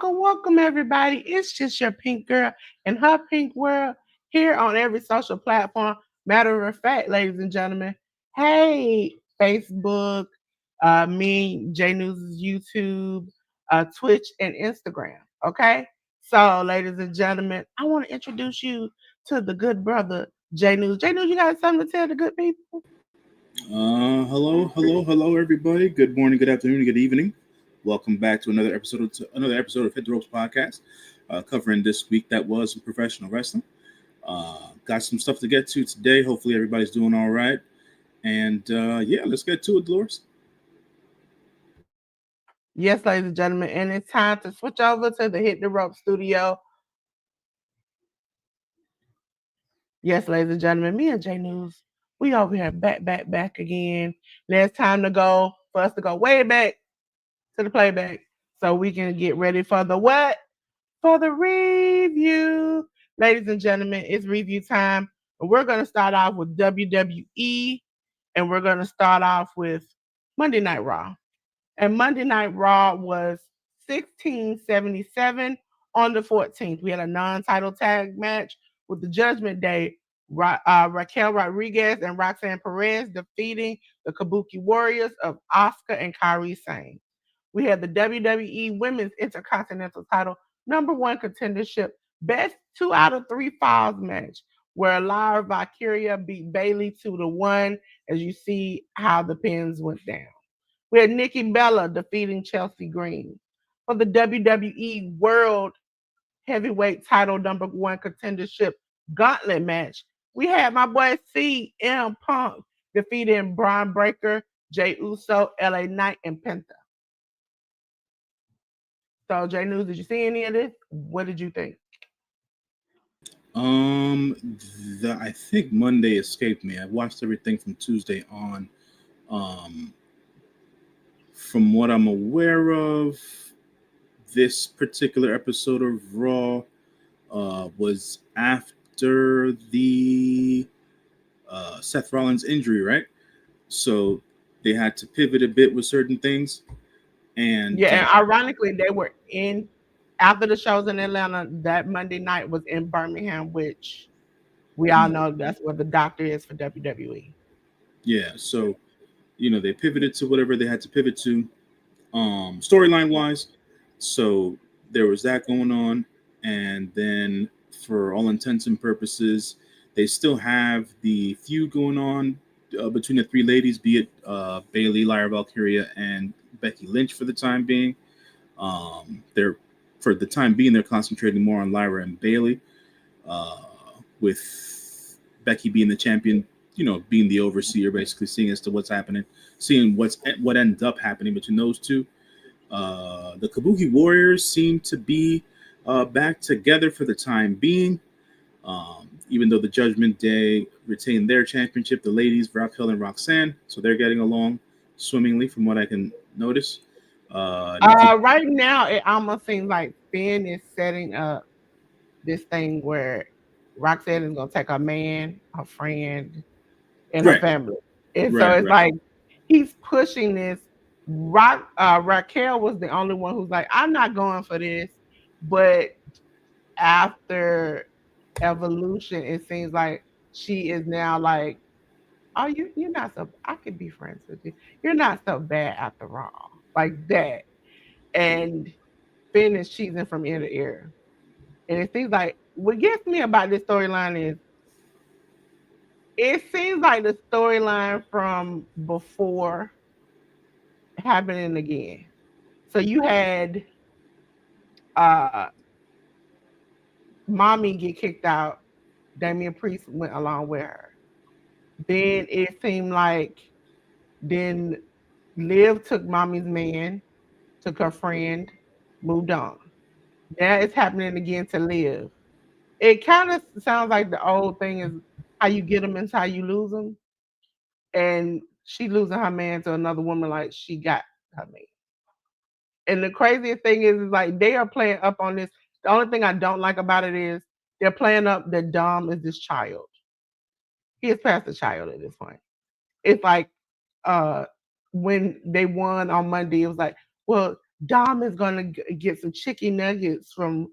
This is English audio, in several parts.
Welcome, everybody. It's just your pink girl and her pink world here on every social platform. Matter of fact, ladies and gentlemen, hey, Facebook, me, J.News YouTube, Twitch, and Instagram. Okay? So, ladies and gentlemen, I want to introduce you to the good brother, J.News. J.News, you got something to tell the good people? Hello, everybody. Good morning, good afternoon, good evening. Welcome back to another episode of Hit the Ropes podcast, covering this week that was in professional wrestling. Got some stuff to get to today. Hopefully, everybody's doing all right. And yeah, let's get to it, Dolores. Yes, ladies and gentlemen, and it's time to switch over to the Hit the Rope studio. Yes, ladies and gentlemen, me and J News, we over here back again. And it's time to go for us to go way back to the playback so we can get ready for the what? For the review. Ladies and gentlemen, it's review time. We're going to start off with WWE, and we're going to start off with Monday Night Raw. And Monday Night Raw was 1677 on the 14th. We had a non-title tag match with the Judgment Day. Raquel Rodriguez and Roxanne Perez defeating the Kabuki Warriors of Asuka and Kairi Sane. We had the WWE Women's Intercontinental Title #1 contendership best 2 out of 3 falls match, where Lyra Valkyria beat Bayley 2-1, as you see how the pins went down. We had Nikki Bella defeating Chelsea Green. For the WWE World Heavyweight Title #1 contendership gauntlet match, we had my boy CM Punk defeating Braun Breaker, Jey Uso, LA Knight, and Penta. So, J News, did you see any of this? What did you think? I think Monday escaped me. I watched everything from Tuesday on. Um, from what I'm aware of, this particular episode of Raw was after the Seth Rollins injury, right? So they had to pivot a bit with certain things. And yeah, and ironically, they were in after the shows in Atlanta. That Monday night was in Birmingham, which we all know that's where the doctor is for WWE. Yeah, so they pivoted to whatever they had to pivot to, storyline wise. So there was that going on, and then for all intents and purposes, they still have the feud going on between the three ladies, be it Bayley, Lyra Valkyria, and Becky Lynch for the time being. They're for the time being they're concentrating more on Lyra and Bayley, with Becky being the champion, being the overseer, basically seeing as to what's happening, seeing what ended up happening between those two. The Kabuki Warriors seem to be back together for the time being. Even though the Judgment Day retained their championship, the ladies, Raquel and Roxanne, so they're getting along swimmingly from what I can notice. Right now, it almost seems like Finn is setting up this thing where Roxanne is going to take her man, her friend, and her family. And so it's like he's pushing this. Raquel was the only one who's like, I'm not going for this. But after Evolution, it seems like she is now like, oh, you're not so, I could be friends with you. You're not so bad after all. Like that. And Finn is cheating from ear to ear. And it seems like what gets me about this storyline is it seems like the storyline from before happening again. So you had uh mommy get kicked out. Damian Priest went along with her. Then it seemed like then Liv took mommy's man. took her friend, moved on. Now it's happening again to Liv. It kind of sounds like the old thing is how you get them is how you lose them. And she losing her man to another woman like she got her man. And the craziest thing is like they are playing up on this. The only thing I don't like about it is they're playing up that Dom is this child. He is past the child at this point. It's like uh when they won on Monday, it was like, well, Dom is gonna get some chicken nuggets from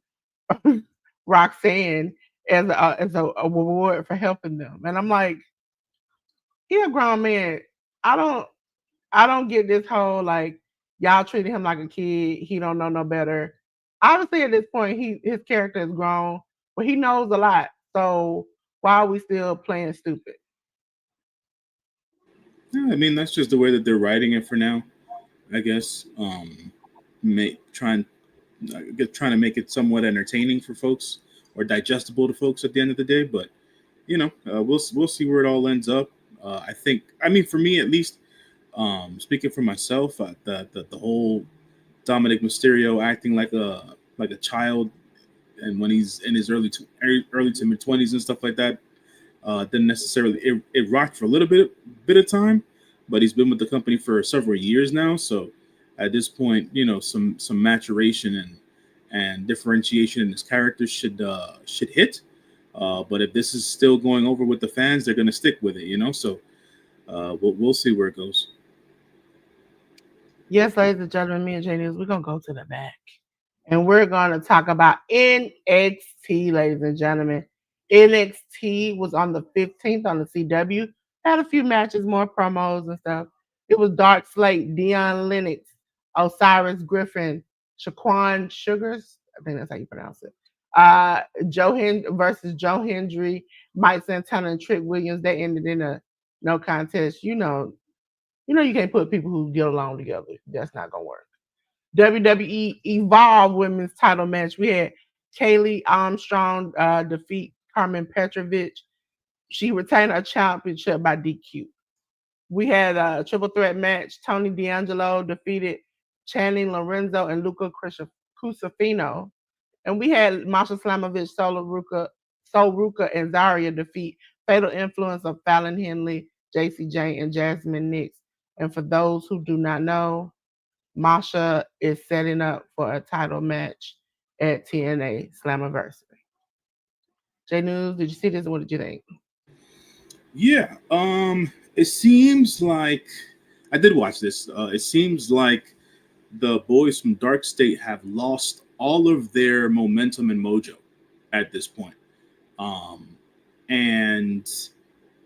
Roxanne as a reward for helping them. And I'm like, he a grown man. I don't I don't get this whole like y'all treating him like a kid. He don't know no better. Obviously, at this point, his character is grown, but he knows a lot. So why are we still playing stupid? Yeah, I mean, that's just the way that they're writing it for now, I guess. Make trying trying to make it somewhat entertaining for folks or digestible to folks at the end of the day. But we'll see where it all ends up. I think, I mean, for me at least, speaking for myself, the whole Dominic Mysterio acting like a child, and when he's in his early to mid 20s and stuff like that, didn't necessarily it rocked for a bit of time, but he's been with the company for several years now. So at this point, some maturation and differentiation in his character should hit. But if this is still going over with the fans, they're going to stick with it. So we'll see where it goes. Yes, ladies and gentlemen, me and J.News, we're gonna go to the back. And we're going to talk about NXT, ladies and gentlemen. NXT was on the 15th on the CW. Had a few matches, more promos and stuff. It was Dark Slate, Dion Lennox, Osiris Griffin, Shaquan Sugars. I think that's how you pronounce it. Versus Joe Hendry, Mike Santana, and Trick Williams. They ended in a no contest. You can't put people who get along together. That's not gonna work. WWE Evolve Women's Title match. We had Kaylee Armstrong defeat Carmen Petrovic. She retained her championship by DQ. We had a triple threat match. Tony D'Angelo defeated Channing Lorenzo and Luca Crucifino. And we had Masha Slamovich, Sol Ruka, and Zaria defeat Fatal Influence of Fallon Henley, JC Jane, and Jasmine Nix. And for those who do not know, Masha is setting up for a title match at TNA Slammiversary. J News, did you see this? What did you think? Yeah, it seems like I did watch this. It seems like the boys from Dark State have lost all of their momentum and mojo at this point. Um, and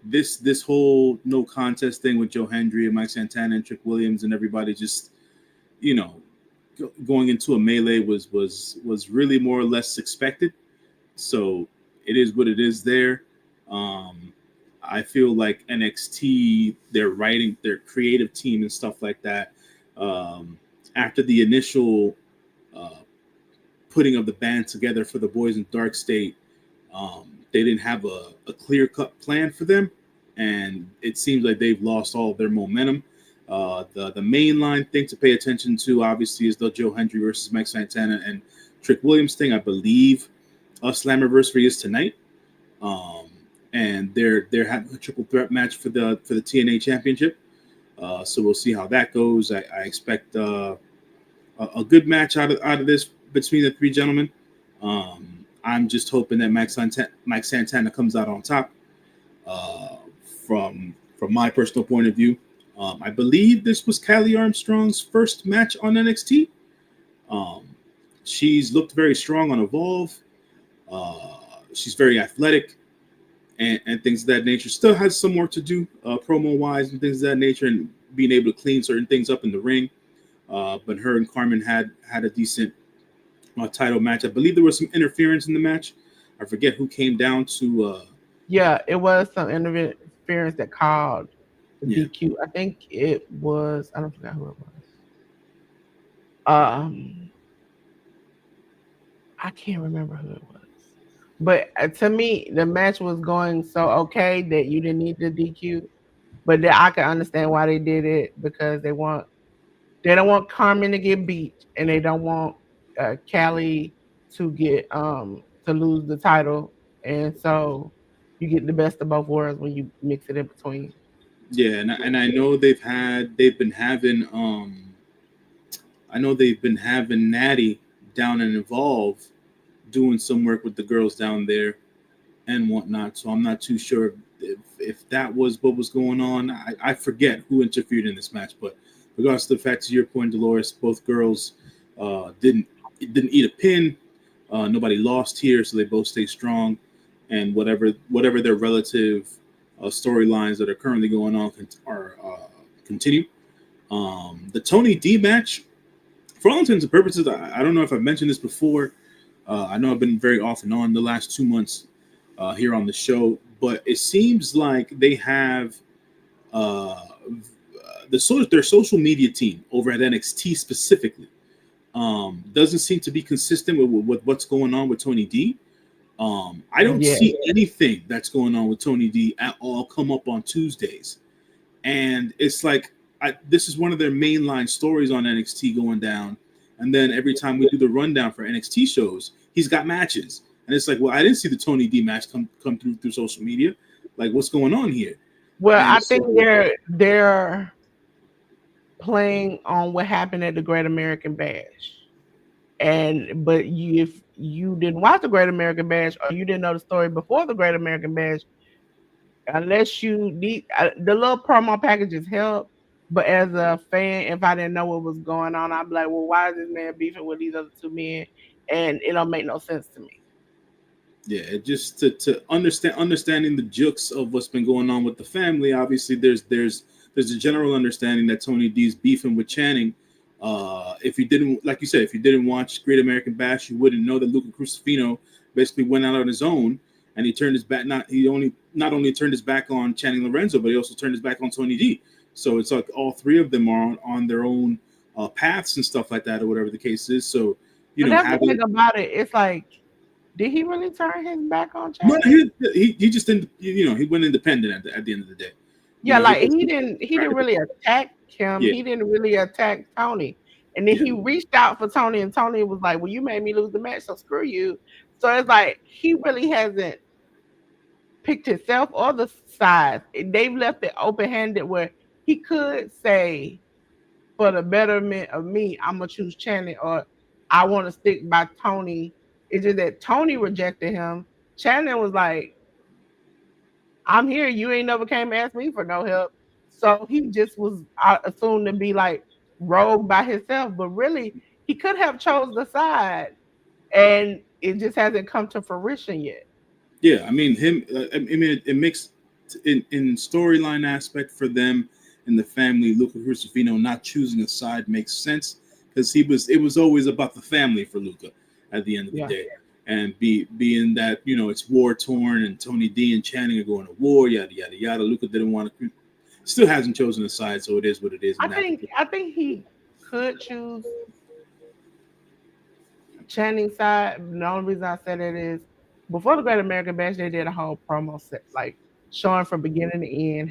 this whole no contest thing with Joe Hendry and Mike Santana and Trick Williams and everybody just you know going into a melee was really more or less expected. So it is what it is there. Um, I feel like NXT, their writing, their creative team and stuff like that, um, after the initial uh, putting of the band together for the boys in Dark State, they didn't have a clear cut plan for them, and it seems like they've lost all of their momentum. The mainline thing to pay attention to, obviously, is the Joe Hendry versus Mike Santana and Trick Williams thing. I believe Slammiversary is tonight, um, and they're having a triple threat match for the TNA Championship. So we'll see how that goes. I expect a good match out of this between the three gentlemen. I'm just hoping that Mike Santana comes out on top. Uh, from my personal point of view, I believe this was Callie Armstrong's first match on NXT. Um, she's looked very strong on Evolve. She's very athletic and things of that nature. Still has some work to do promo wise and things of that nature, and being able to clean certain things up in the ring. But her and Carmen had a decent title match. I believe there was some interference in the match. I forget who came down to. Yeah, it was some interference that called the Yeah, DQ. I think it was. I don't forget who it was. Um, I can't remember who it was. But to me, the match was going so okay that you didn't need the DQ. But I can understand why they did it because They don't want Carmen to get beat, and they don't want Callie to get to lose the title, and so you get the best of both worlds when you mix it in between. Yeah, and I know they've been having I know they've been having Natty down and Evolve doing some work with the girls down there and whatnot. So I'm not too sure if that was what was going on. I forget who interfered in this match, but regardless of the fact, to your point, Dolores, both girls didn't eat a pin. Nobody lost here, so they both stay strong. And whatever their relative storylines that are currently going on are continue. The Tony D match, for all intents and purposes, I don't know if I've mentioned this before. I know I've been very off and on the last 2 months here on the show, but it seems like they have their social media team over at NXT specifically doesn't seem to be consistent with what's going on with Tony D. I don't see anything that's going on with Tony D at all come up on Tuesdays, and it's like this is one of their mainline stories on NXT going down. And then every time we do the rundown for NXT shows, he's got matches, and it's like, well, I didn't see the Tony D match come through social media. Like, what's going on here? Well, And I think they're playing on what happened at the Great American Bash. But if you didn't watch the Great American Bash or you didn't know the story before the Great American Bash, unless you need the little promo packages help. But as a fan, if I didn't know what was going on, I'd be like, well, why is this man beefing with these other two men? And it don't make no sense to me. Yeah, just to understanding the jokes of what's been going on with the family. Obviously, there's a general understanding that Tony D's beefing with Channing. If you didn't, like you said, if you didn't watch Great American Bash, you wouldn't know that Luca Crucifino basically went out on his own and he turned his back. Not only turned his back on Channing Lorenzo, but he also turned his back on Tony D. So it's like all three of them are on their own paths and stuff like that, or whatever the case is. So but that's the thing about it. It's like, did he really turn his back on Channing? No, he just didn't. He went independent at the end of the day. Yeah, like he didn't really attack him. Yeah. He didn't really attack Tony. And then he reached out for Tony, and Tony was like, well, you made me lose the match, so screw you. So it's like he really hasn't picked himself or the sides. They've left it open-handed where he could say, for the betterment of me, I'm going to choose Channing, or I want to stick by Tony. It's just that Tony rejected him. Channing was like, I'm here. You ain't never came and asked me for no help. So he just was assumed to be like rogue by himself. But really, he could have chose the side, and it just hasn't come to fruition yet. Yeah, I mean it makes in storyline aspect for them and the family. Luca Crucifino not choosing a side makes sense because it was always about the family for Luca at the end of the day. And being that, it's war torn and Tony D and Channing are going to war, yada yada yada. Luca didn't want to, still hasn't chosen a side, so it is what it is. I think he could choose Channing's side. The only reason I said it is before the Great American Bash, they did a whole promo set, like showing from beginning to end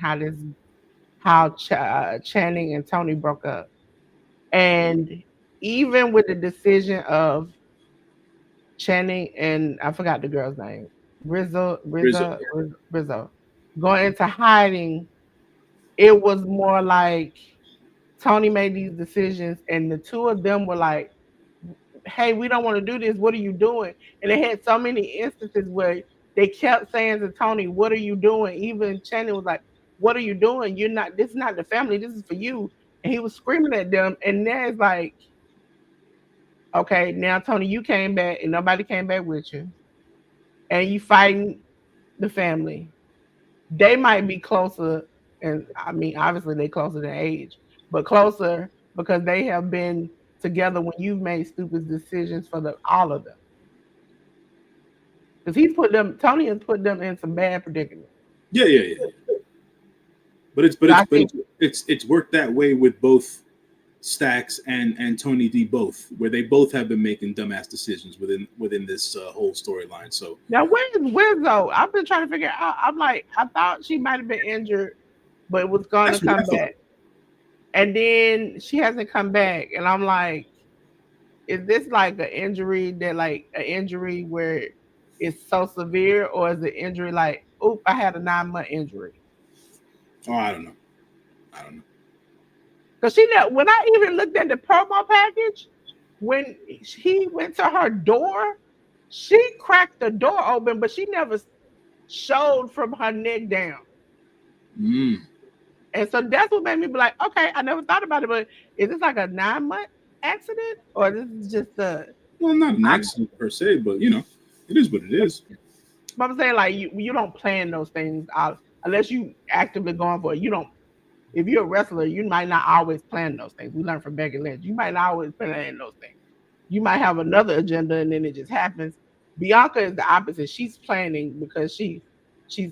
how Channing and Tony broke up, and even with the decision of Channing and I forgot the girl's name, Rizzo, going into hiding, it was more like Tony made these decisions, and the two of them were like, hey, we don't want to do this. What are you doing? And they had so many instances where they kept saying to Tony, what are you doing? Even Channing was like, what are you doing? This is not the family. This is for you. And he was screaming at them. And then it's like, okay, now Tony, you came back and nobody came back with you. And you fighting the family. They might be closer. And I mean, obviously they closer than age, but closer because they have been together when you've made stupid decisions for all of them. Because Tony has put them in some bad predicaments. Yeah. But it's worked that way with both Stacks and Tony D both, where they both have been making dumbass decisions within this whole storyline. So now where's Wizzo? I've been trying to figure out. I'm like, I thought she might have been injured, but was going to come back. and then she hasn't come back, and I'm like, is this like an injury that like an injury where it's so severe, or is it injury like, oop, I had a 9 month injury? Oh, I don't know. I don't know. Because she know when I even looked at the promo package, when he went to her door, she cracked the door open, but she never showed from her neck down. Mm. And so that's what made me be like, okay, I never thought about it, but is this like a 9 month accident, or this is just a? Well, not an I'm, accident per se, but you know, it is what it is. but I'm saying like you don't plan those things out unless you actively going for it. You don't. If you're a wrestler, you might not always plan those things. We learned from Becky Lynch. You might not always plan those things. You might have another agenda, and then it just happens. Bianca is the opposite. She's planning because she's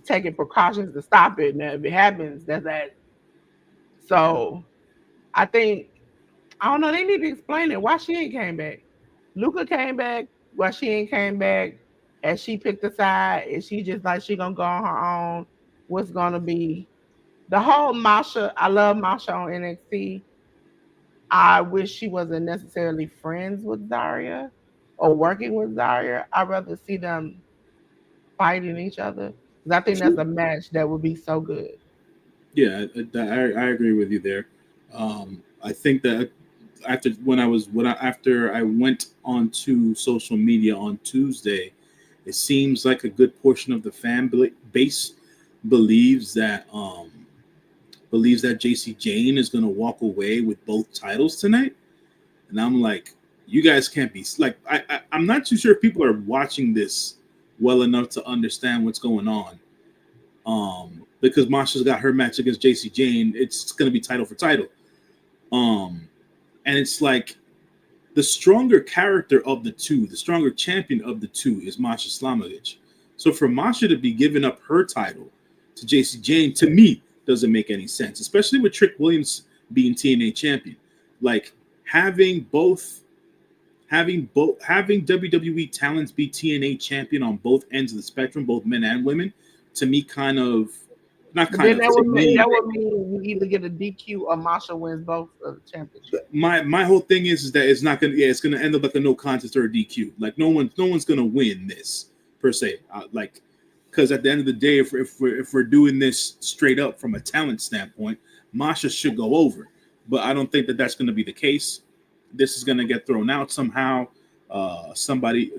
taking precautions to stop it. Now, if it happens, that's that. So I think I don't know. They need to explain it. Why she ain't came back? Luca came back. Why she ain't came back? And she picked a side. And she just like she gonna go on her own. What's gonna be the whole Masha? I love Masha on NXT. I wish she wasn't necessarily friends with Zaria or working with Zaria. I'd rather see them fighting each other because I think that's a match that would be so good. Yeah, I agree with you there. I think that after I went onto social media on Tuesday, it seems like a good portion of the base believes that JC Jane is going to walk away with both titles tonight, and I'm like, you guys can't be like I'm not too sure if people are watching this well enough to understand what's going on. Because Masha's got her match against JC Jane, it's going to be title for title. Um, and it's like the stronger character of the two, the stronger champion of the two is Masha Slamovich. So for Masha to be giving up her title to JC Jane, to me, doesn't make any sense, especially with Trick Williams being TNA champion. Like having WWE talents be TNA champion on both ends of the spectrum, both men and women, to me kind of not But kind then of that to would mean, me. you either get a DQ or Masha wins both of the championship. My whole thing is that it's not gonna it's gonna end up like a no contest or a DQ. Like no one's gonna win this per se. Like because at the end of the day, if we're doing this straight up from a talent standpoint, Masha should go over. But I don't think that that's going to be the case. This is going to get thrown out somehow. Somebody,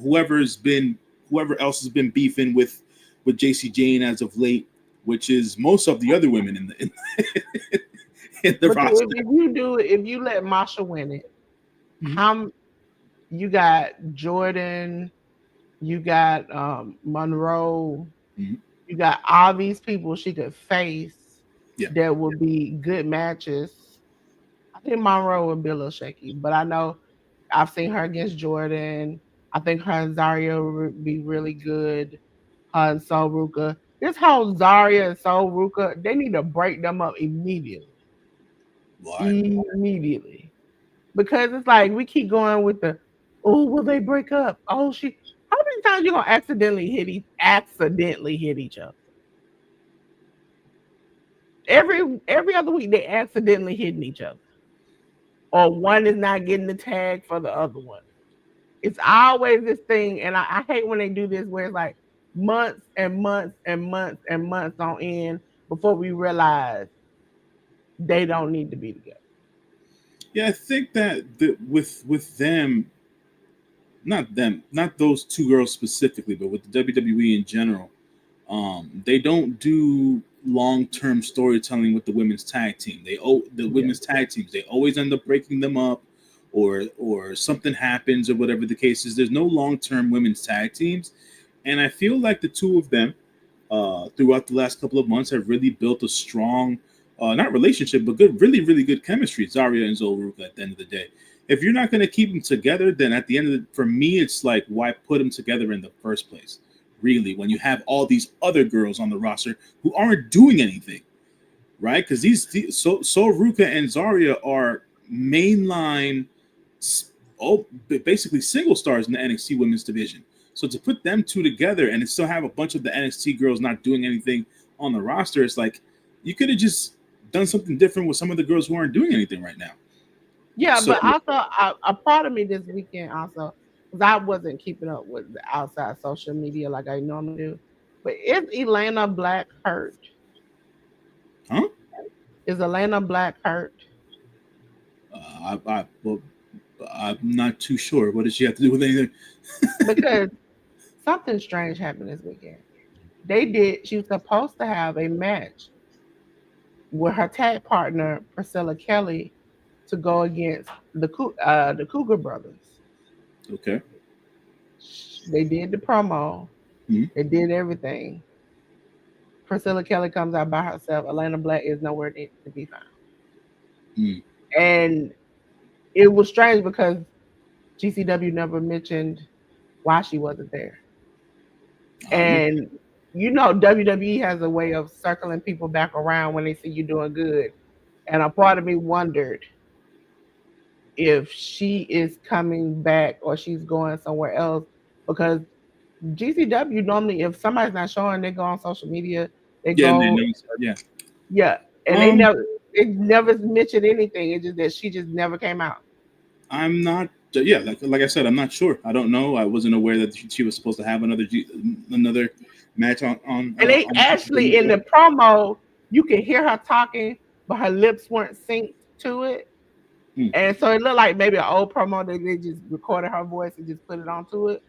whoever else has been beefing with JC Jane as of late, which is most of the other women in the But roster. if you let Masha win it, Mhm. how you got Jordan, you got Monroe, Mhm. you got all these people she could face Yeah. that would be good matches. I think Monroe would be a little shaky, but I know I've seen her against Jordan. I think her and Zaria would be really good. Her and Sol Ruka. This whole Zaria and Sol Ruka, they need to break them up immediately. Why? Immediately. Because it's like we keep going with the, oh, will they break up? Oh, how many times you gonna accidentally hit each other? Every other week they accidentally hitting each other. Or one is not getting the tag for the other one. It's always this thing, and I hate when they do this where it's like months and months and months and months on end before we realize they don't need to be together. Yeah, I think that with them, not those two girls specifically, but with the WWE in general, they don't do long-term storytelling with the women's tag team. The Yeah. women's tag teams, they always end up breaking them up, or something happens, or whatever the case is. There's no long-term women's tag teams, and I feel like the two of them, throughout the last couple of months, have really built a strong, not relationship, but good, really, really good chemistry. Zarya and Zoruka. At the end of the day, if you're not going to keep them together, then at the end of for me, it's like, why put them together in the first place? Really, when you have all these other girls on the roster who aren't doing anything, right? Because Ruka and Zarya are mainline, basically single stars in the NXT Women's Division. So to put them two together and still have a bunch of the NXT girls not doing anything on the roster, it's like you could have just done something different with some of the girls who aren't doing anything right now. Yeah, So but also a part of me this weekend also because I wasn't keeping up with the outside social media like I normally do. But is Elena Black hurt? huh? Is Elena Black hurt? Well, I'm not too sure. What does she have to do with anything? Because something strange happened this weekend. She was supposed to have a match with her tag partner Priscilla Kelly to go against the Cougar brothers. Okay. They did the promo, Hmm. they did everything. Priscilla Kelly comes out by herself. Elena Black is nowhere to be found. Hmm. And it was strange because GCW never mentioned why she wasn't there. I don't know. And WWE has a way of circling people back around when they see you doing good. And a part of me wondered if she is coming back or she's going somewhere else because GCW normally, if somebody's not showing, they go on social media, they Yeah, and they go, know. Yeah. yeah, and Um, it never mentioned anything. It's just that she just never came out. I'm not. Yeah, like I said, I'm not sure. I don't know. I wasn't aware that she was supposed to have another match And they on actually in GCW. the promo, you can hear her talking, but her lips weren't synced to it. Hmm. And so it looked like maybe an old promo that they just recorded her voice and just put it onto it.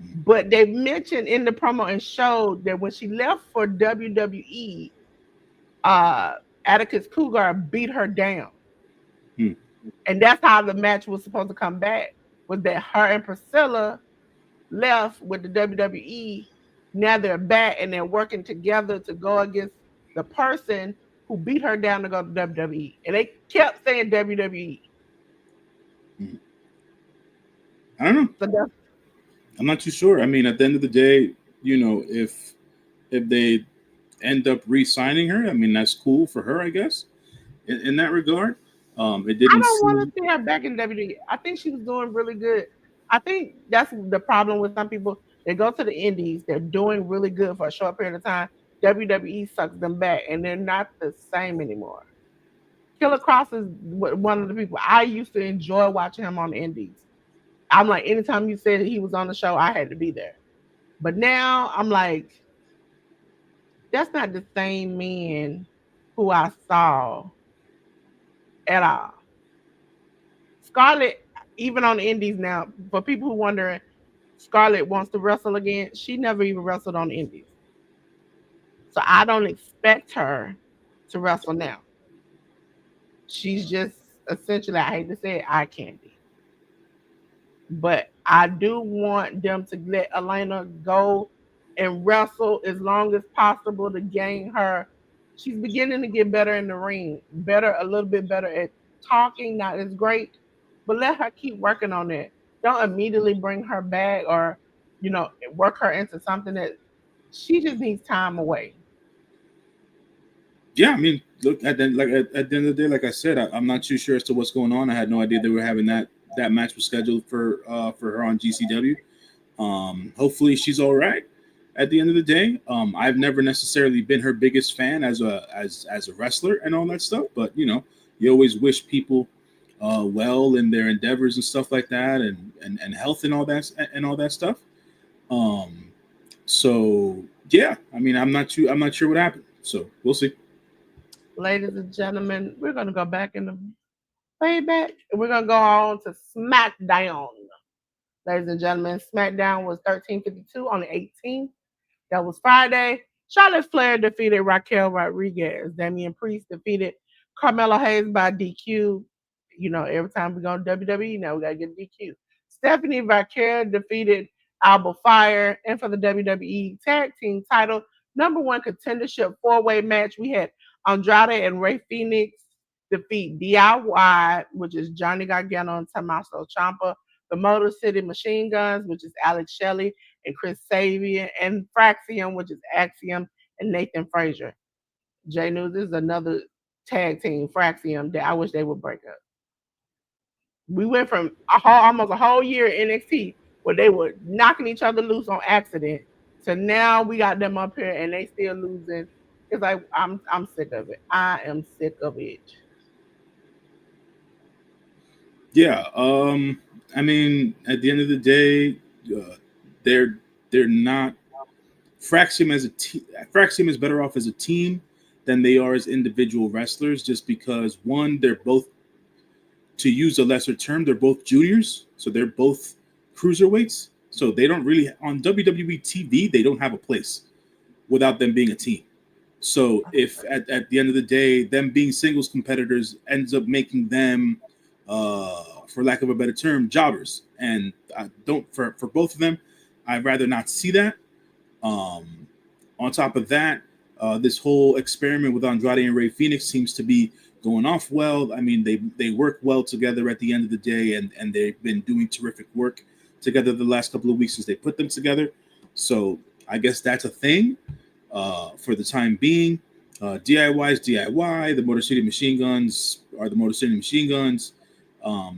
Hmm. But they mentioned in the promo and showed that when she left for WWE, uh, Atticus Cougar beat her down. Hmm. And that's how the match was supposed to come back, was that her and Priscilla left with the WWE. Now they're back and they're working together to go against the person who beat her down to go to WWE. And they kept saying WWE. Hmm. I don't know. So that's I'm not too sure. I mean, at the end of the day, if they end up re-signing her, I mean, that's cool for her, I guess. In that regard, it I didn't don't want seem. to see her back in WWE. I think she was doing really good. I think that's the problem with some people. They go to the indies, they're doing really good for a short period of time. WWE sucks them back, and they're not the same anymore. Killer Cross is one of the people I used to enjoy watching him on the indies. I'm like, anytime you said he was on the show, I had to be there. But now I'm like, that's not the same man who I saw at all. Scarlett, even on the indies now, for people who wondering, Scarlett wants to wrestle again. She never even wrestled on the indies. So I don't expect her to wrestle now. She's just essentially, I hate to say it, eye candy. But I do want them to let Elena go and wrestle as long as possible to gain her. She's beginning to get better in the ring, better, a little bit better at talking, not as great, but let her keep working on it. Don't immediately bring her back or, work her into something that she just needs time away. Yeah, I mean, look at the end of the day, like I said, I'm not too sure as to what's going on. I had no idea they were having that match was scheduled for her on GCW. Hopefully, she's all right. At the end of the day, I've never necessarily been her biggest fan as a wrestler and all that stuff, but you always wish people well in their endeavors and stuff like that, and health and all that stuff. Um, so yeah, I mean, I'm not sure what happened. So we'll see. Ladies and gentlemen, we're going to go back in the playback and we're going to go on to SmackDown. Ladies and gentlemen, SmackDown was 13:52 on the 18th. That was Friday. Charlotte Flair defeated Raquel Rodriguez. Damian Priest defeated Carmelo Hayes by DQ. Every time we go to WWE, now we got to get DQ. Stephanie Vaquer defeated Alba Fire. And for the WWE Tag Team title, number one contendership four-way match, we had Andrade and Ray Phoenix defeat DIY, which is Johnny Gargano and Tommaso Ciampa. The Motor City Machine Guns, which is Alex Shelley and Chris Sabian, and Fraxium, which is Axiom and Nathan Frazier. J.News, this is another tag team, Fraxium, that I wish they would break up. We went from almost a whole year in NXT where they were knocking each other loose on accident to now we got them up here and they still losing It's like I'm sick of it. I am sick of it. Yeah. I mean, at the end of the day, uh, they're they're not. Fraxium as a team. Fraxium is better off as a team than they are as individual wrestlers, just because one, they're both, to use a lesser term, they're both juniors, so they're both cruiserweights. So they don't really, on WWE TV, they don't have a place without them being a team. So if at the end of the day, them being singles competitors ends up making them, for lack of a better term, jobbers. And I don't, for both of them, I'd rather not see that. Um, on top of that, this whole experiment with Andrade and Ray Phoenix seems to be going off well. I mean, they work well together at the end of the day, and they've been doing terrific work together the last couple of weeks since they put them together. So I guess that's a thing for the time being. DIY is DIY. The Motor City Machine Guns are the Motor City Machine Guns.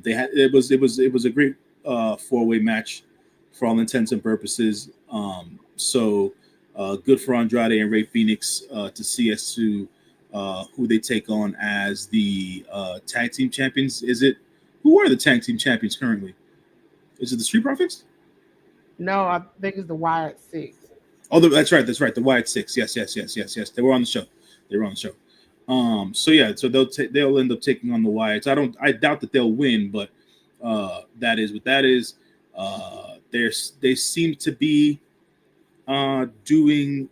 They had it was a great four-way match for all intents and purposes. So good for Andrade and Ray Phoenix to see as to who they take on as the tag team champions. Is it who are the tag team champions currently? Is it the Street Profits? No, I think it's the Wyatt Six. Oh, that's right. That's right. The Wyatt Six. Yes, yes, yes, yes, yes. They were on the show. They were on the show. So yeah. So they'll end up taking on the Wyatts. I doubt that they'll win, but that is what that is. They seem to be doing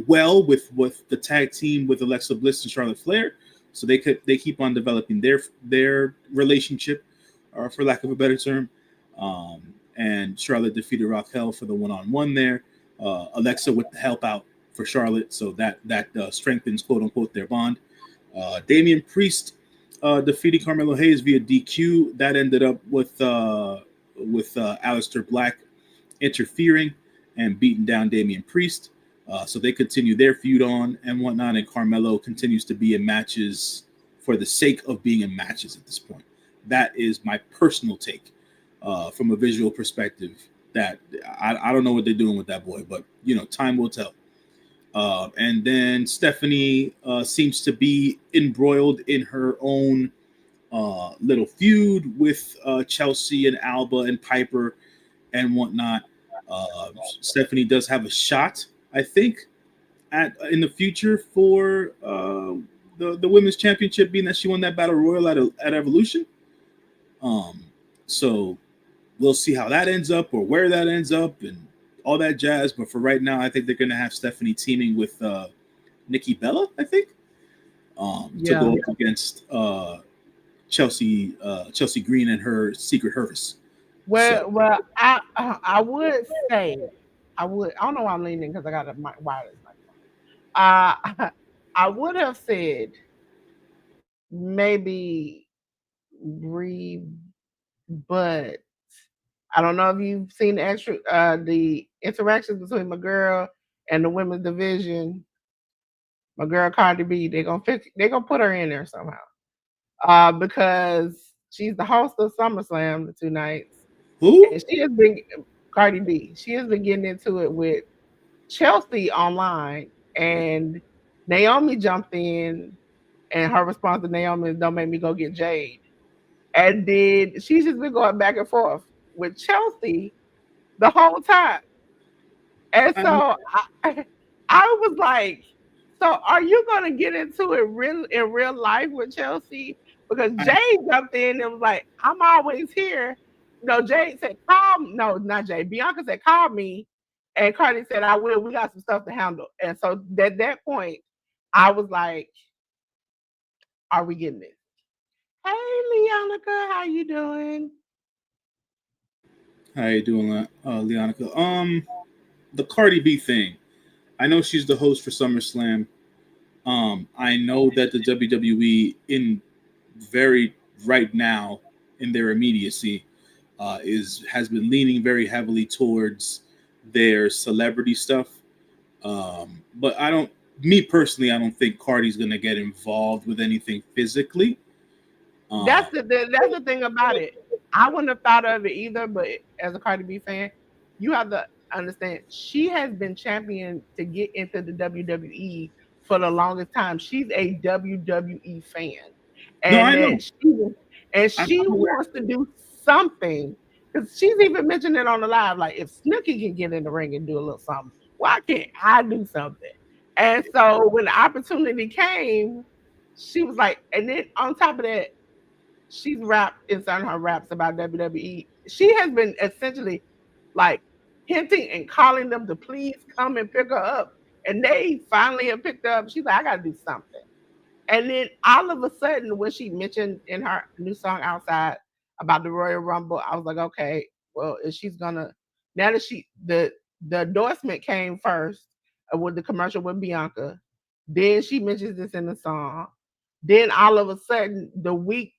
well with the tag team with Alexa Bliss and Charlotte Flair. So they keep on developing their relationship, for lack of a better term. And Charlotte defeated Raquel for the one-on-one there. Alexa with the help out for Charlotte, so that strengthens quote unquote their bond. Damian Priest defeated Carmelo Hayes via DQ. That ended up with Aleister Black interfering and beating down Damian Priest. So they continue their feud on and whatnot, and Carmelo continues to be in matches for the sake of being in matches at this point. That is my personal take from a visual perspective. That I don't know what they're doing with that boy, but time will tell. And then Stephanie seems to be embroiled in her own little feud with Chelsea and Alba and Piper and whatnot. Stephanie does have a shot, I think, at in the future for the women's championship, being that she won that battle royal at Evolution. Um, so we'll see how that ends up or where that ends up and all that jazz. But for right now, I think they're going to have Stephanie teaming with Nikki Bella, I think, to Yeah. go up against Chelsea Green and her Secret Service. So, Well, I would say I would. I don't know why I'm leaning because I got a wireless microphone. I would have said maybe Bree, but I don't know if you've seen the interactions between my girl and the women's division. My girl Cardi B, they're gonna put her in there somehow. Because she's the host of SummerSlam the 2 nights, who? and she has been Cardi B. She has been getting into it with Chelsea online, and Naomi jumped in, and her response to Naomi is, "Don't make me go get Jade." And then she's just been going back and forth with Chelsea the whole time. And Um, so I was like, so are you gonna get into it real in real life with Chelsea? Because I, Jade jumped in and was like, I'm always here. No, Jade said, call me. No, not Jade. Bianca said, call me. And Cardi said, I will. We got some stuff to handle. And so at that point, I was like, are we getting this? Hey, Leonica, how you doing? how you doing, Leonica? The Cardi B thing. I know she's the host for SummerSlam. I know that the WWE in very right now in their immediacy is has been leaning very heavily towards their celebrity stuff. But I don't, me personally, I don't think Cardi's gonna get involved with anything physically. Um, That's the thing about it. I wouldn't have thought of it either, but as a Cardi B fan, you have the understand, she has been champion to get into the WWE for the longest time. She's a WWE fan, No, and I know. she I'm aware. wants to do something because she's even mentioned it on the live. Like if Snooki can get in the ring and do a little something, why can't I do something? And so when the opportunity came, she was like, and then on top of that, she's rapped inside her raps about WWE. She has been essentially like hinting and calling them to please come and pick her up. And they finally have picked her up. She's like, I gotta do something. And then all of a sudden, when she mentioned in her new song Outside about the Royal Rumble, I was like, okay, well, if she's gonna now that the endorsement came first with the commercial with Bianca, then she mentions this in the song. Then all of a sudden, the week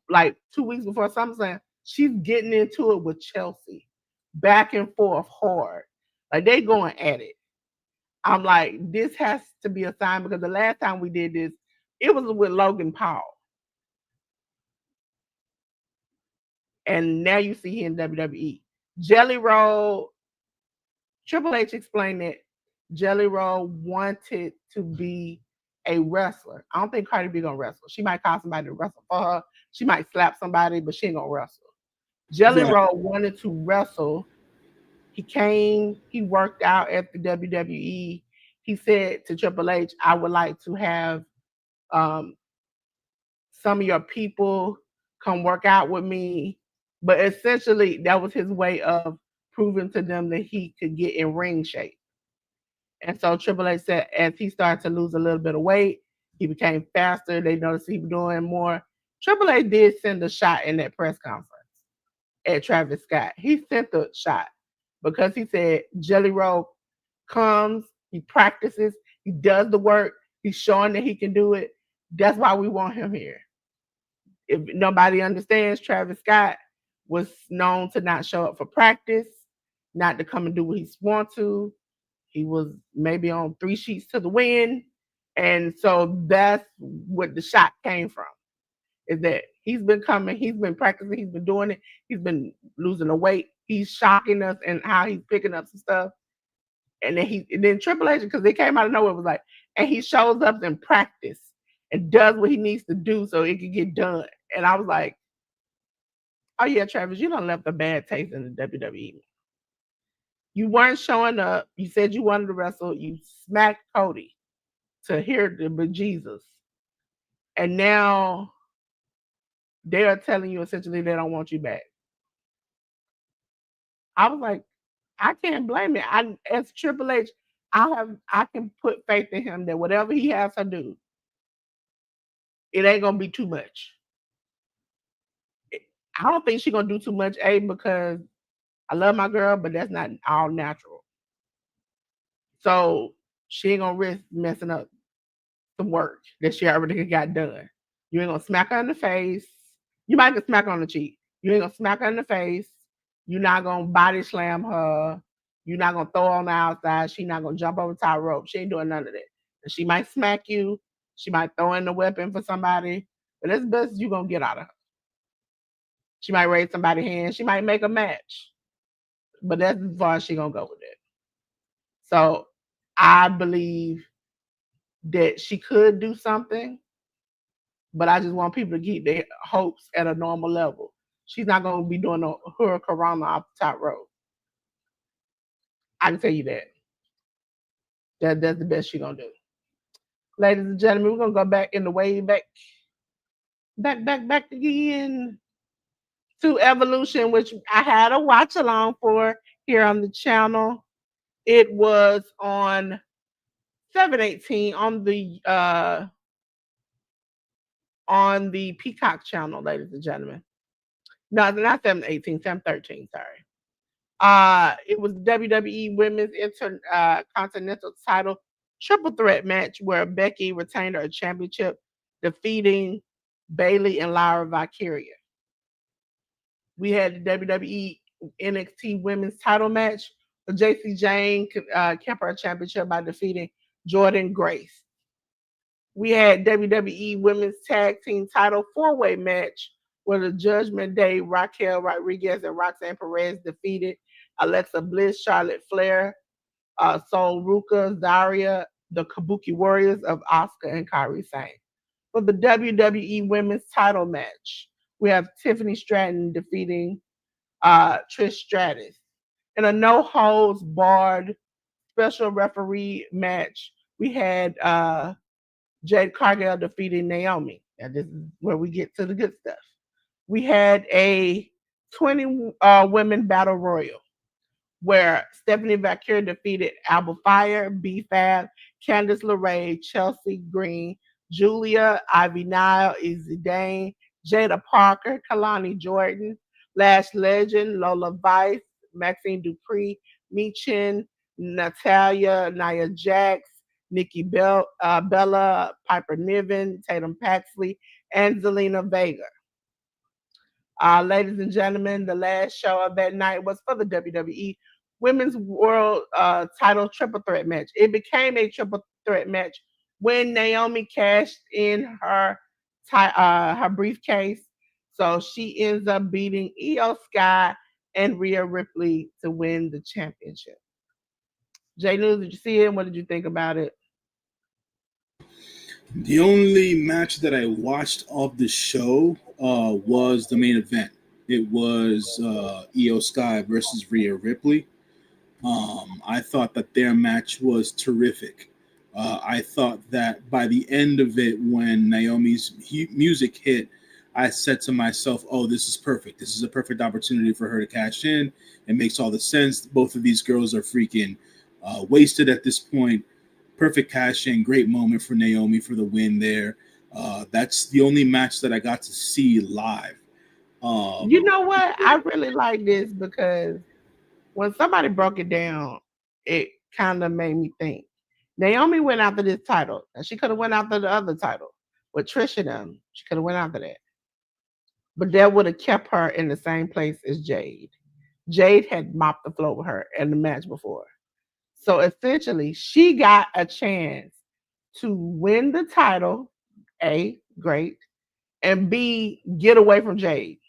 like 2 weeks before SummerSlam, she's getting into it with Chelsea, back and forth hard. Like they going at it. I'm like, this has to be a sign because the last time we did this, it was with Logan Paul. And now you see him in WWE. Jelly Roll, Triple H explained that Jelly Roll wanted to be a wrestler. I don't think Cardi B gonna wrestle. She might call somebody to wrestle for her. She might slap somebody, but she ain't gonna wrestle. Jelly Right. Roll wanted to wrestle. He came, he worked out at the WWE. He said to Triple H, I would like to have um, some of your people come work out with me. But essentially, that was his way of proving to them that he could get in ring shape. And so Triple H said, as he started to lose a little bit of weight, he became faster. They noticed he was doing more. Triple H did send a shot in that press conference at Travis Scott. He sent the shot because he said Jelly Roll comes, he practices, he does the work, he's showing that he can do it. That's why we want him here. If nobody understands, Travis Scott was known to not show up for practice, not to come and do what he wants to. He was maybe on 3 sheets to the wind. And so that's what the shot came from. Is that he's been coming, he's been practicing, he's been doing it, he's been losing the weight, he's shocking us and how he's picking up some stuff. And then Triple H, because they came out of nowhere, was like, and he shows up in practice and does what he needs to do so it can get done. And I was like, oh yeah, Travis, you done left a bad taste in the WWE. You weren't showing up. You said you wanted to wrestle. You smacked Cody to hear the bejesus. And now they are telling you essentially they don't want you back. I was like, I can't blame it. I as Triple H, I can put faith in him that whatever he has to do, it ain't gonna be too much. I don't think she's gonna do too much, A, because I love my girl, but that's not all natural. So she ain't gonna risk messing up some work that she already got done. You ain't gonna smack her in the face. You might get smack her on the cheek. You ain't gonna smack her in the face. You're not gonna body slam her. You're not gonna throw her on the outside. She's not gonna jump over the top rope. She ain't doing none of that. And she might smack you. She might throw in the weapon for somebody. But that's the best you gonna get out of her. She might raise somebody's hand. She might make a match. But that's as far as she gonna go with it. So I believe that she could do something, but I just want people to keep their hopes at a normal level. She's not going to be doing a hurricane off the top rope. I can tell you that. That's the best she's gonna do. Ladies and gentlemen, we're gonna go back in the way back again to Evolution, which I had a watch along for here on the channel. It was on 7/18 on the Peacock channel, ladies and gentlemen. No, not 7/18, 7/13, sorry. It was WWE Women's Continental Title Triple Threat match where Becky retained her championship, defeating Bayley and Lyra Valkyria. We had the WWE NXT Women's Title match where JC Jane kept her championship by defeating Jordan Grace. We had WWE Women's Tag Team Title four-way match where the Judgment Day, Raquel Rodriguez and Roxanne Perez defeated Alexa Bliss, Charlotte Flair, Sol Ruka, Zaria, the Kabuki Warriors of Asuka and Kairi Sane. For the WWE Women's Title match, we have Tiffany Stratton defeating Trish Stratus. In a no holds barred special referee match, we had Jade Cargill defeating Naomi. And this is where we get to the good stuff. We had a 20 women battle royal where Stephanie Vaquer defeated Alba Fire, B Fab, Candice LeRae, Chelsea Green, Julia, Ivy Nile, Izzy Dane, Jada Parker, Kalani Jordan, Lash Legend, Lola Vice, Maxine Dupree, Michin, Natalia, Nia Jax, Bella, Piper Niven, Tatum Paxley, and Zelina Vega. Ladies and gentlemen, the last show of that night was for the WWE Women's World Title Triple Threat match. It became a triple threat match when Naomi cashed in her briefcase. So she ends up beating Io Sky and Rhea Ripley to win the championship. J.News, did you see it? What did you think about it? The only match that I watched of the show was the main event. It was Io Sky versus Rhea Ripley. I thought that their match was terrific. I thought that by the end of it, when Naomi's music hit, I said to myself, "Oh, this is perfect. This is a perfect opportunity for her to cash in. It makes all the sense. Both of these girls are freaking wasted at this point. Perfect cash in. Great moment for Naomi for the win there. That's the only match that I got to see live." You know what? I really like this because when somebody broke it down, it kind of made me think. Naomi went after this title, and she could have went after the other title with Trish and them. She could have went after that, but that would have kept her in the same place as Jade. Jade had mopped the floor with her in the match before, so essentially, she got a chance to win the title. A, great, and B, get away from Jade.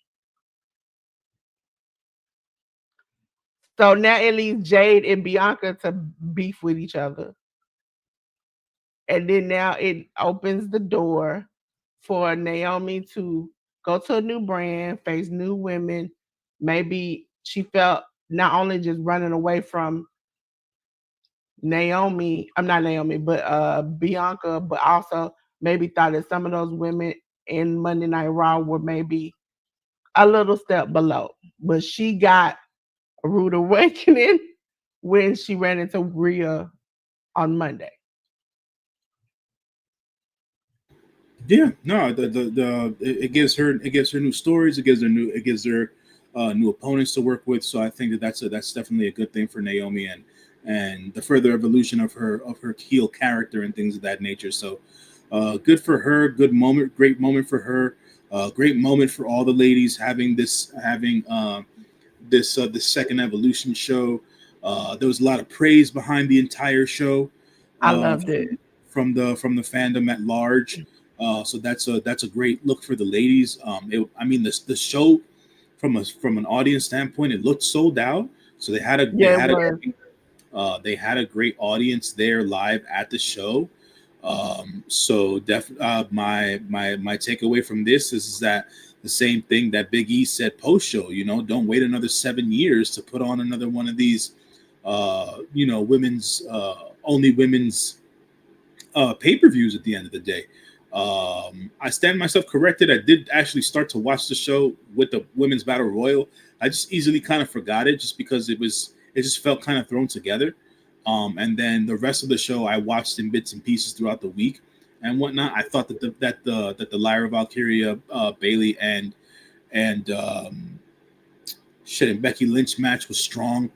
So now it leaves Jade and Bianca to beef with each other. And then now it opens the door for Naomi to go to a new brand, face new women. Maybe she felt not only just running away from Naomi, I'm not Naomi, but Bianca, but also maybe thought that some of those women in Monday Night Raw were maybe a little step below. But she got a rude awakening when she ran into Rhea on Monday. Yeah, no, it gives her new stories. It gives her new opponents to work with. So I think that's definitely a good thing for Naomi and the further evolution of her heel character and things of that nature. So good for her. Good moment. Great moment for her. Great moment for all the ladies having this second evolution show. There was a lot of praise behind the entire show I uh, loved it. from the fandom at large. So that's a great look for the ladies. I mean, the show from an audience standpoint, it looked sold out. So Yeah, it was. they had a great audience there live at the show. So my takeaway from this is that the same thing that Big E said post show. Don't wait another 7 years to put on another one of these. Women's only women's pay-per-views at the end of the day. I stand myself corrected. I did actually start to watch the show with the women's battle royal. I just easily kind of forgot it just because it just felt kind of thrown together. And then the rest of the show I watched in bits and pieces throughout the week and whatnot. I thought that the Lyra Valkyria, Bailey and and Becky Lynch match was strong.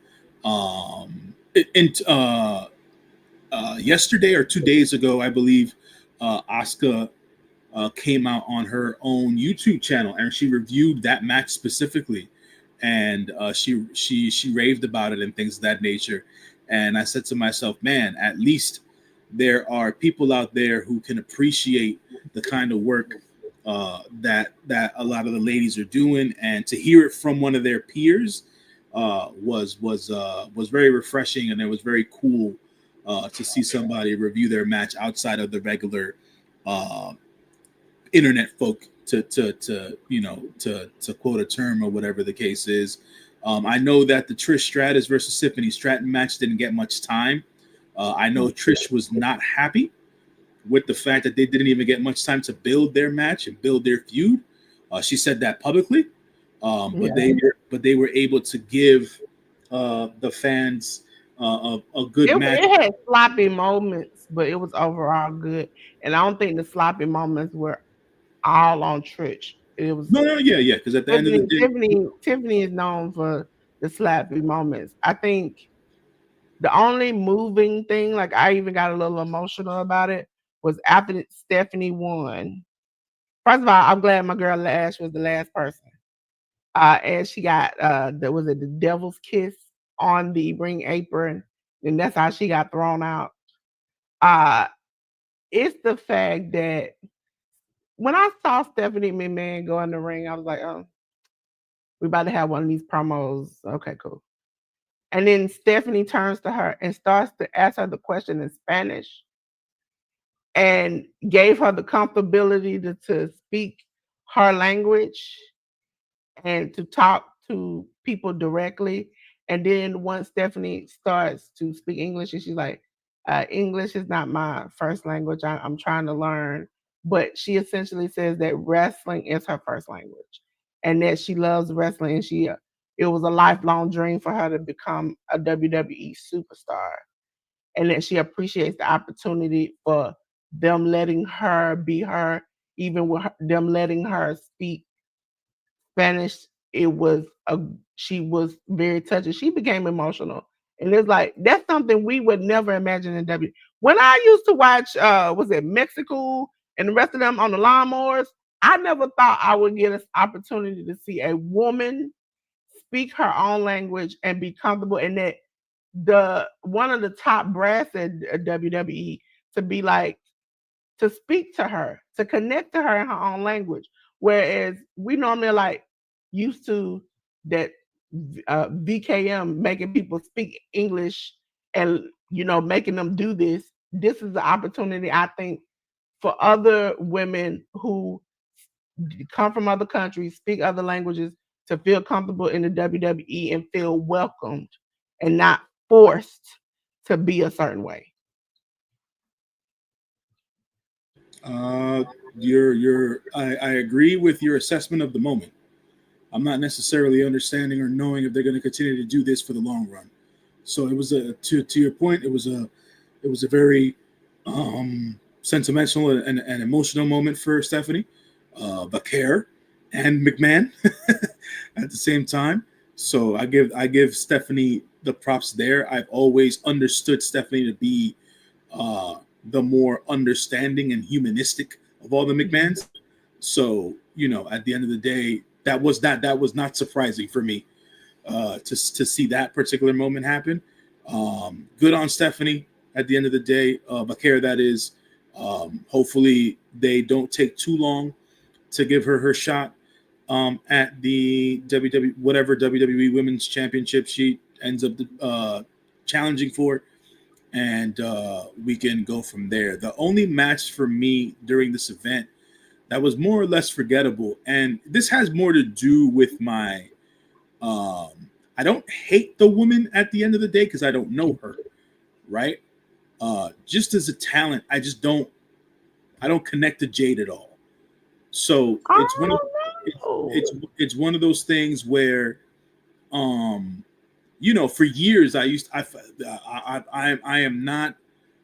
And Yesterday or 2 days ago, I believe, Asuka came out on her own YouTube channel and she reviewed that match specifically, and she raved about it and things of that nature. And I said to myself, man, at least there are people out there who can appreciate the kind of work that a lot of the ladies are doing, and to hear it from one of their peers was very refreshing, and it was very cool to see somebody review their match outside of the regular uh, internet folk, to quote a term or whatever the case is. I know that the Trish Stratus versus Tiffany Stratton match didn't get much time. I know Trish was not happy with the fact that they didn't even get much time to build their match and build their feud. She said that publicly, Yeah. but they were able to give the fans a good match. It had sloppy moments, but it was overall good. And I don't think the sloppy moments were all on Trish. It was No, no, yeah, yeah. Because at the end of the Tiffany. day, Tiffany is known for the sloppy moments. I think the only moving thing, like I even got a little emotional about it, was after Stephanie won. First of all, I'm glad my girl Lash was the last person. And she got there was it the devil's kiss on the ring apron, and that's how she got thrown out. Uh it's the fact that when I saw Stephanie McMahon go in the ring, I was like, oh, we about to have one of these promos. Okay, cool. And then Stephanie turns to her and starts to ask her the question in Spanish and gave her the comfortability to speak her language and to talk to people directly. And then once Stephanie starts to speak English, and she's like, English is not my first language. I'm trying to learn. But she essentially says that wrestling is her first language and that she loves wrestling. And it was a lifelong dream for her to become a WWE superstar. And that she appreciates the opportunity for them letting her be her, even with them letting her speak Spanish. It was a She was very touching. She became emotional. And it's like that's something we would never imagine in W. When I used to watch was it Mexico and the rest of them on the lawnmowers, I never thought I would get an opportunity to see a woman speak her own language and be comfortable, and that the one of the top brass at WWE to be like to speak to her, to connect to her in her own language. Whereas we normally like used to that VKM making people speak English and making them do this. This is the opportunity I think for other women who come from other countries, speak other languages, to feel comfortable in the WWE and feel welcomed and not forced to be a certain way. uh, I agree with your assessment of the moment. I'm not necessarily understanding or knowing if they're going to continue to do this for the long run. So it was to your point, it was a very sentimental and emotional moment for Stephanie, Vaquer, and McMahon at the same time. So I give Stephanie the props there. I've always understood Stephanie to be uh, the more understanding and humanistic of all the McMahons. So at the end of the day, that was not surprising for me to see that particular moment happen. Good on Stephanie. At the end of the day, Bakara, that is. Hopefully, they don't take too long to give her her shot at the WWE Women's Championship she ends up challenging for, and we can go from there. The only match for me during this event that was more or less forgettable, and this has more to do with my um, I don't hate the woman at the end of the day because I don't know her, right? Just as a talent, I don't connect to Jade at all. So it's one of Oh it's one of those things where um for years I am not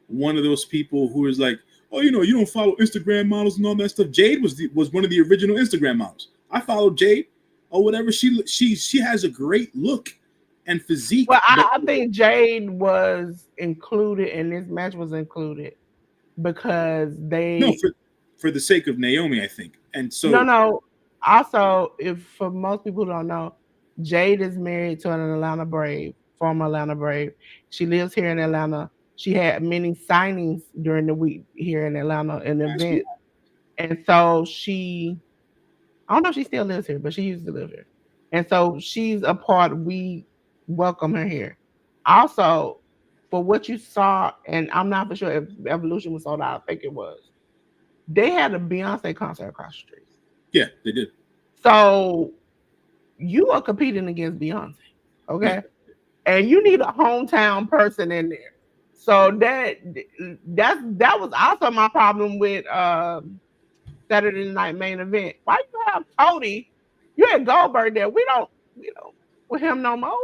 one of those people who is like, oh, you don't follow Instagram models and all that stuff. Jade was one of the original Instagram models. I followed Jade or whatever. She has a great look and physique, well, but I think Jade was included, and this match was included because no, they for the sake of Naomi, I think. And so no. Also, if for most people who don't know, Jade is married to an Atlanta Brave, former Atlanta Brave. She lives here in Atlanta. She had many signings during the week here in Atlanta, an that's cool. event, and so I don't know if she still lives here, but she used to live here, and so she's a part. We welcome her here. Also, for what you saw, and I'm not for sure if Evolution was sold out. I think it was. They had a Beyonce concert across the street. Yeah, they did. So you are competing against Beyonce, Right. okay? And you need a hometown person in there. So that was also my problem with Saturday Night Main Event. Why you have Cody? You had Goldberg there. We don't with him no more.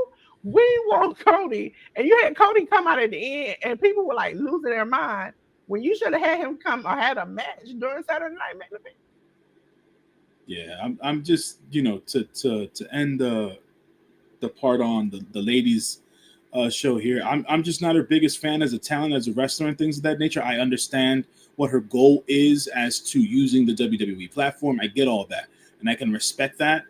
We want Cody, and you had Cody come out at the end, and people were like losing their mind when you should have had him come or had a match during Saturday Night Main Event. Yeah, I'm just, to end the part on the ladies show here. I'm just not her biggest fan as a talent, as a wrestler, and things of that nature. I understand what her goal is as to using the WWE platform. I get all that, and I can respect that.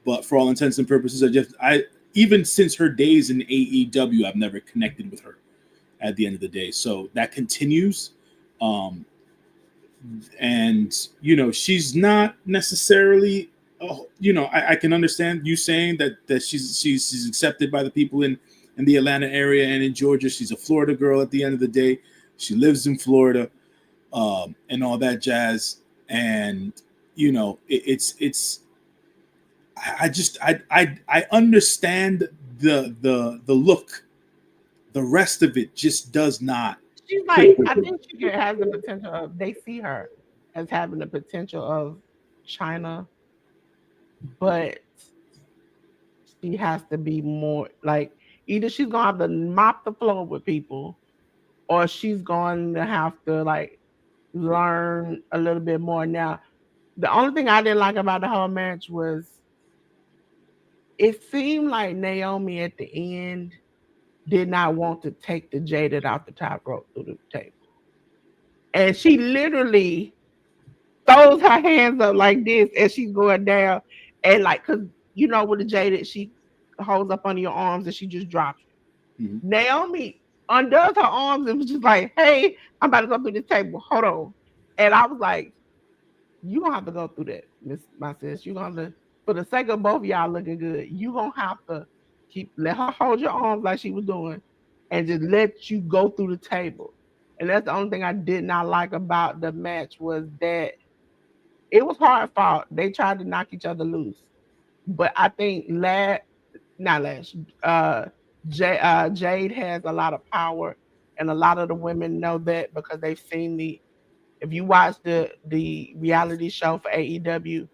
But for all intents and purposes, I even since her days in AEW, I've never connected with her. At the end of the day, so that continues. And she's not necessarily, I can understand you saying that she's accepted by the people in the Atlanta area and in Georgia. She's a Florida girl. At the end of the day, she lives in Florida, and all that jazz. And it's I understand the look. The rest of it just does not. She's like, I think has the potential of. They see her as having the potential of China, but she has to be more like either she's gonna have to mop the floor with people, or she's going to have to like learn a little bit more. Now, the only thing I didn't like about the whole match was it seemed like Naomi at the end did not want to take the Jaded off the top rope through the table. And she literally throws her hands up like this as she's going down. And like, cause with the Jaded, she holds up under your arms and she just drops you. Mhm. Naomi undoes her arms and was just like, hey, I'm about to go through this table. Hold on. And I was like, you gonna have to go through that, my sis. You gonna have to, for the sake of both of y'all looking good, you gonna have to let her hold your arms like she was doing, and just let you go through the table. And that's the only thing I did not like about the match was that it was hard fought. They tried to knock each other loose, but I think not Lash, Jade has a lot of power, and a lot of the women know that because they've seen the if you watch the reality show for AEW,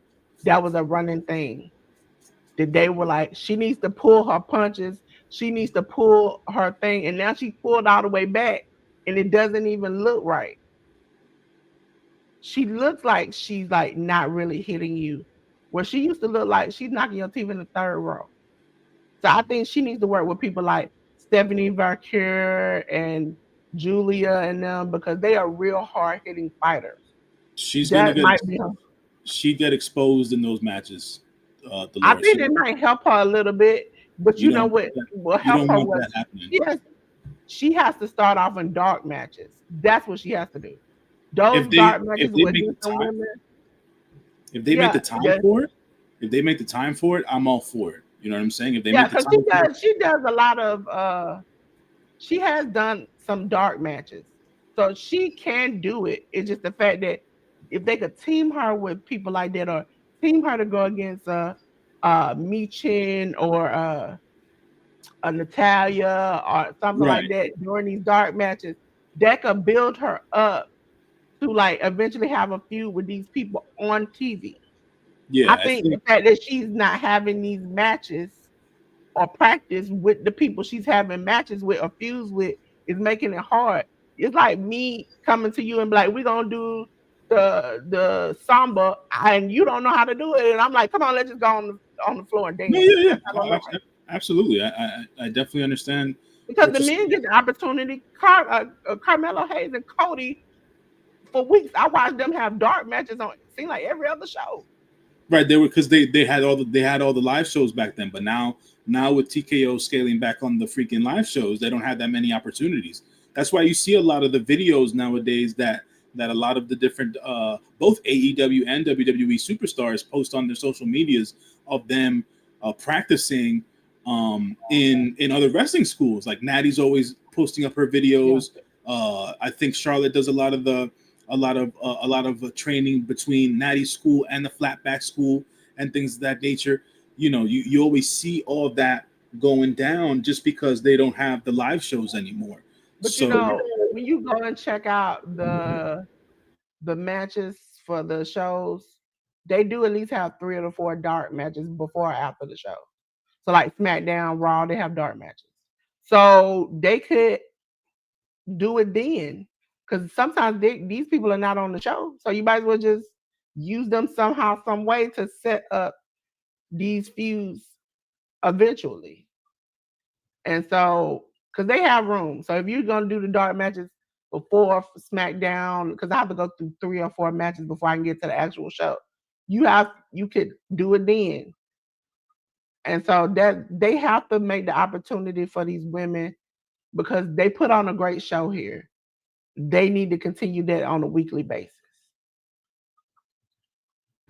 that was a running thing. That they were like, she needs to pull her punches, she needs to pull her thing, and now she pulled all the way back, and it doesn't even look right. She looks like she's like not really hitting you, where she used to look like she's knocking your teeth in the third row. So I think she needs to work with people like Stephanie Vercure and Julia and them because they are real hard hitting fighters. She's gonna That get might be her. she get exposed in those matches, I Dolores. think it might help her a little bit, but You you know don't what will you help don't her want was that happening. she has to start off in dark matches. That's what she has to do. Those If they dark if matches they with make the different time women. if they make Yeah, the time for it, if they make the time for it, I'm all for it. You know what I'm saying? If they yeah, make the because she time for it, does she does a lot of she has done some dark matches. So she can do it. It's just the fact that if they could team her with people like that or team her to go against Michin or a Natalia or something like right? that during these dark matches, that could build her up to like eventually have a feud with these people on TV. I Yeah, I think the think fact that she's not having these matches or practice with the people she's having matches with or feuds with is making it hard. It's like me coming to you and be like, we're gonna do the samba and you don't know how to do it. And I'm like, come on, let's just go on the floor and no, dance. yeah, That's not gonna yeah, look right. absolutely. I definitely understand Because what the you're men saying. get the opportunity. Carmelo Hayes and Cody for weeks. I watched them have dark matches on. It seemed like every other show. Right, they were because they had all the live shows back then, but now with TKO scaling back on the freaking live shows, they don't have that many opportunities. That's why you see a lot of the videos nowadays that a lot of the different both AEW and WWE superstars post on their social medias of them practicing in other wrestling schools. Like Natty's always posting up her videos. I think Charlotte does a lot of training between Natty school and the flatback school and things of that nature. You always see all of that going down just because they don't have the live shows anymore. But you So know, when you go and check out the matches for the shows, they do at least have 3 or 4 dark matches before or after the show. So like SmackDown, Raw, they have dark matches. So they could do it then, because sometimes these people are not on the show. So you might as well just use them somehow, some way to set up these feuds eventually. And so, because they have room. So if you're gonna do the dark matches before SmackDown, because I have to go through 3 or 4 matches before I can get to the actual show, you could do it then. And so that they have to make the opportunity for these women, because they put on a great show here. They need to continue that on a weekly basis.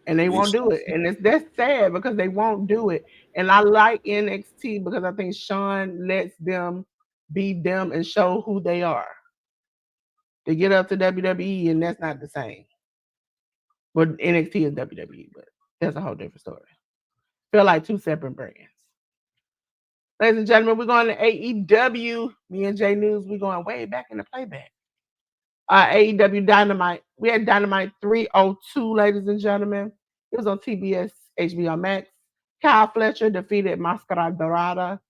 And they they won't do it. And that's sad because they won't do it. And I like NXT because I think Sean lets them be them and show who they are. They get up to WWE and that's not the same. But NXT is WWE, but that's a whole different story. Feel like 2 separate brands. Ladies and gentlemen, we're going to AEW. Me and J.News, we're going way back in the playback. AEW Dynamite. We had Dynamite 302, ladies and gentlemen. It was on TBS HBO Max. Kyle Fletcher defeated Mascara Dorada.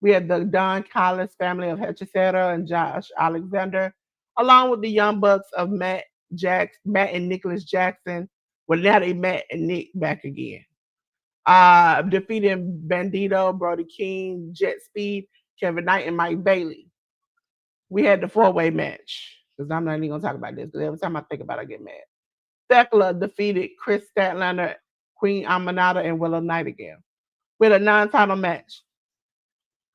We had the Don Callis family of Hechicera and Josh Alexander, along with the Young Bucks of Matt and Nicholas Jackson. Well, now they Matt and Nick back again. Defeating Bandito, Brody King, Jet Speed, Kevin Knight, and Mike Bailey. We had the 4-way match, because I'm not even gonna talk about this, because every time I think about it, I get mad. Thekla defeated Chris Statlander, Queen Amanada, and Willow Nightingale with a non-title match.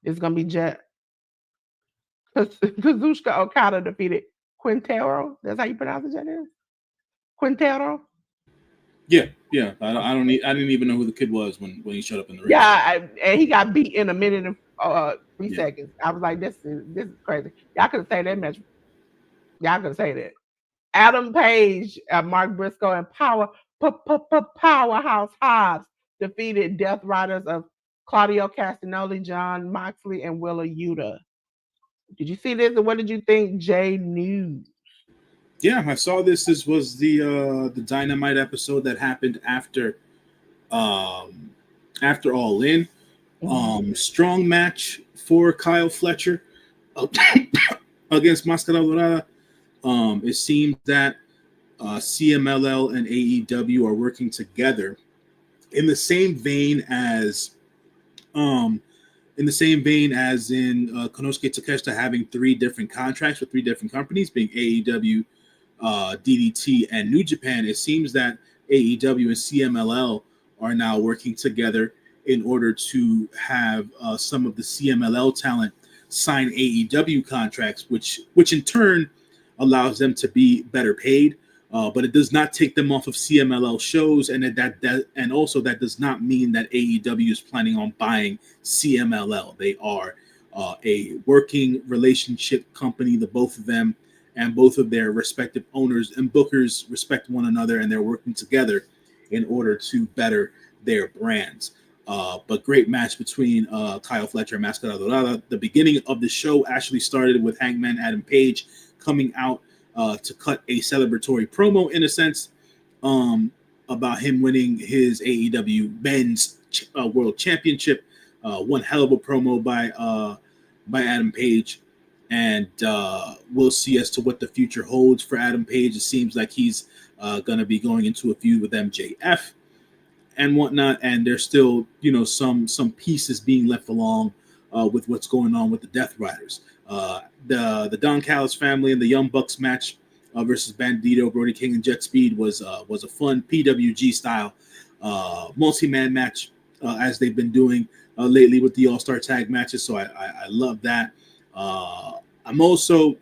It's gonna be Jet. Kazuchika Okada defeated Quintero. That's how you pronounce it, Jet is? Quintero? I don't need. I didn't even know who the kid was when he showed up in the ring. Yeah, and he got beat in a minute and 3 Yeah. seconds. I was like, this is crazy. Y'all could have said that match. Y'all could say that. Adam Page, Mark Briscoe, and Powerhouse Hobbs defeated Death Riders of Claudio Castagnoli, John Moxley, and Willa Yuta. Did you see this, and what did you think, J.News? Yeah, I saw this. This was the Dynamite episode that happened um after All In. Strong match for Kyle Fletcher against Mascara Dorada. It seems that CMLL and AEW are working together in the same vein as um, in Konosuke Takeshita having 3 different contracts with 3 different companies, being AEW, DDT, and New Japan. It seems that AEW and CMLL are now working together in order to have some of the CMLL talent sign AEW contracts, which in turn allows them to be better paid. But it does not take them off of CMLL shows, and and also that does not mean that AEW is planning on buying CMLL. They are a working relationship company, the both of them, and both of their respective owners and bookers respect one another, and they're working together in order to better their brands. But great match between Kyle Fletcher and Mascara Dorada. The beginning of the show actually started with Hangman Adam Page coming out to cut a celebratory promo, in a sense, about him winning his AEW Men's World Championship. One hell of a promo by Adam Page, and we'll see as to what the future holds for Adam Page. It seems like he's going to be going into a feud with MJF and whatnot, and there's still some pieces being left along with what's going on with the Death Riders. The Don Callis family and the Young Bucks match versus Bandito, Brody King, and Jet Speed was a fun PWG style multi-man match as they've been doing lately with the All-Star Tag matches. So I love that. I'm also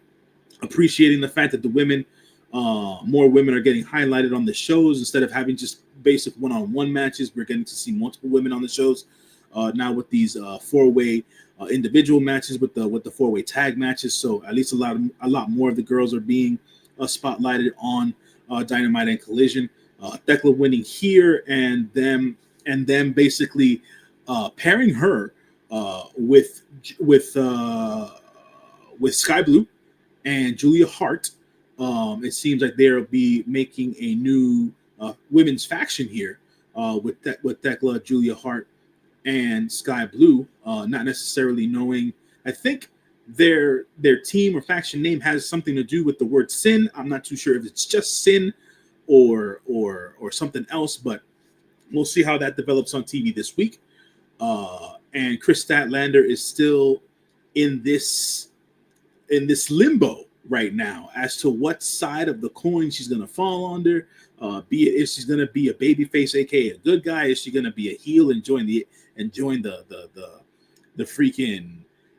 appreciating the fact that the women, more women are getting highlighted on the shows instead of having just basic one-on-one matches. We're getting to see multiple women on the shows. now with these four-way individual matches with the four-way tag matches. So at least a lot more of the girls are being spotlighted on Dynamite and Collision. Thekla winning here, and them basically pairing her with with uh, with Sky Blue and Julia Hart. It seems like they'll be making a new women's faction here with Thekla, Julia Hart, and Sky Blue. Not necessarily knowing. I think their team or faction name has something to do with the word sin. I'm not too sure if it's just sin or something else, but we'll see how that develops on TV this week. And Chris Statlander is still in this in this limbo right now as to what side of the coin she's going to fall under. Be it if she's going to be a babyface, aka a good guy, is she going to be a heel and join the freaking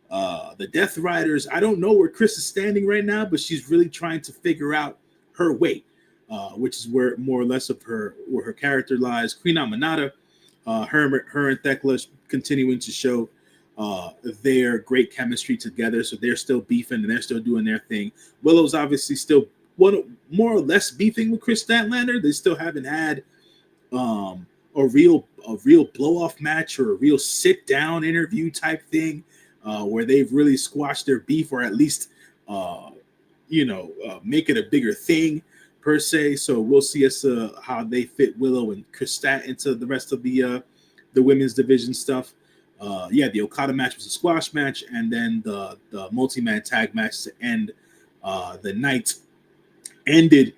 the Death Riders? I don't know where Chris is standing right now, but she's really trying to figure out her way, which is where more or less of where her character lies. Queen Amanada, her and Thekla continuing to show their great chemistry together. So they're still beefing and they're still doing their thing. Willow's obviously still more or less beefing with Chris Statlander. They still haven't had a real blow off match or a real sit down interview type thing where they've really squashed their beef or at least make it a bigger thing per se. So we'll see how they fit Willow and Chris Stat into the rest of the women's division stuff. The Okada match was a squash match, and then the multi-man tag match to end the night ended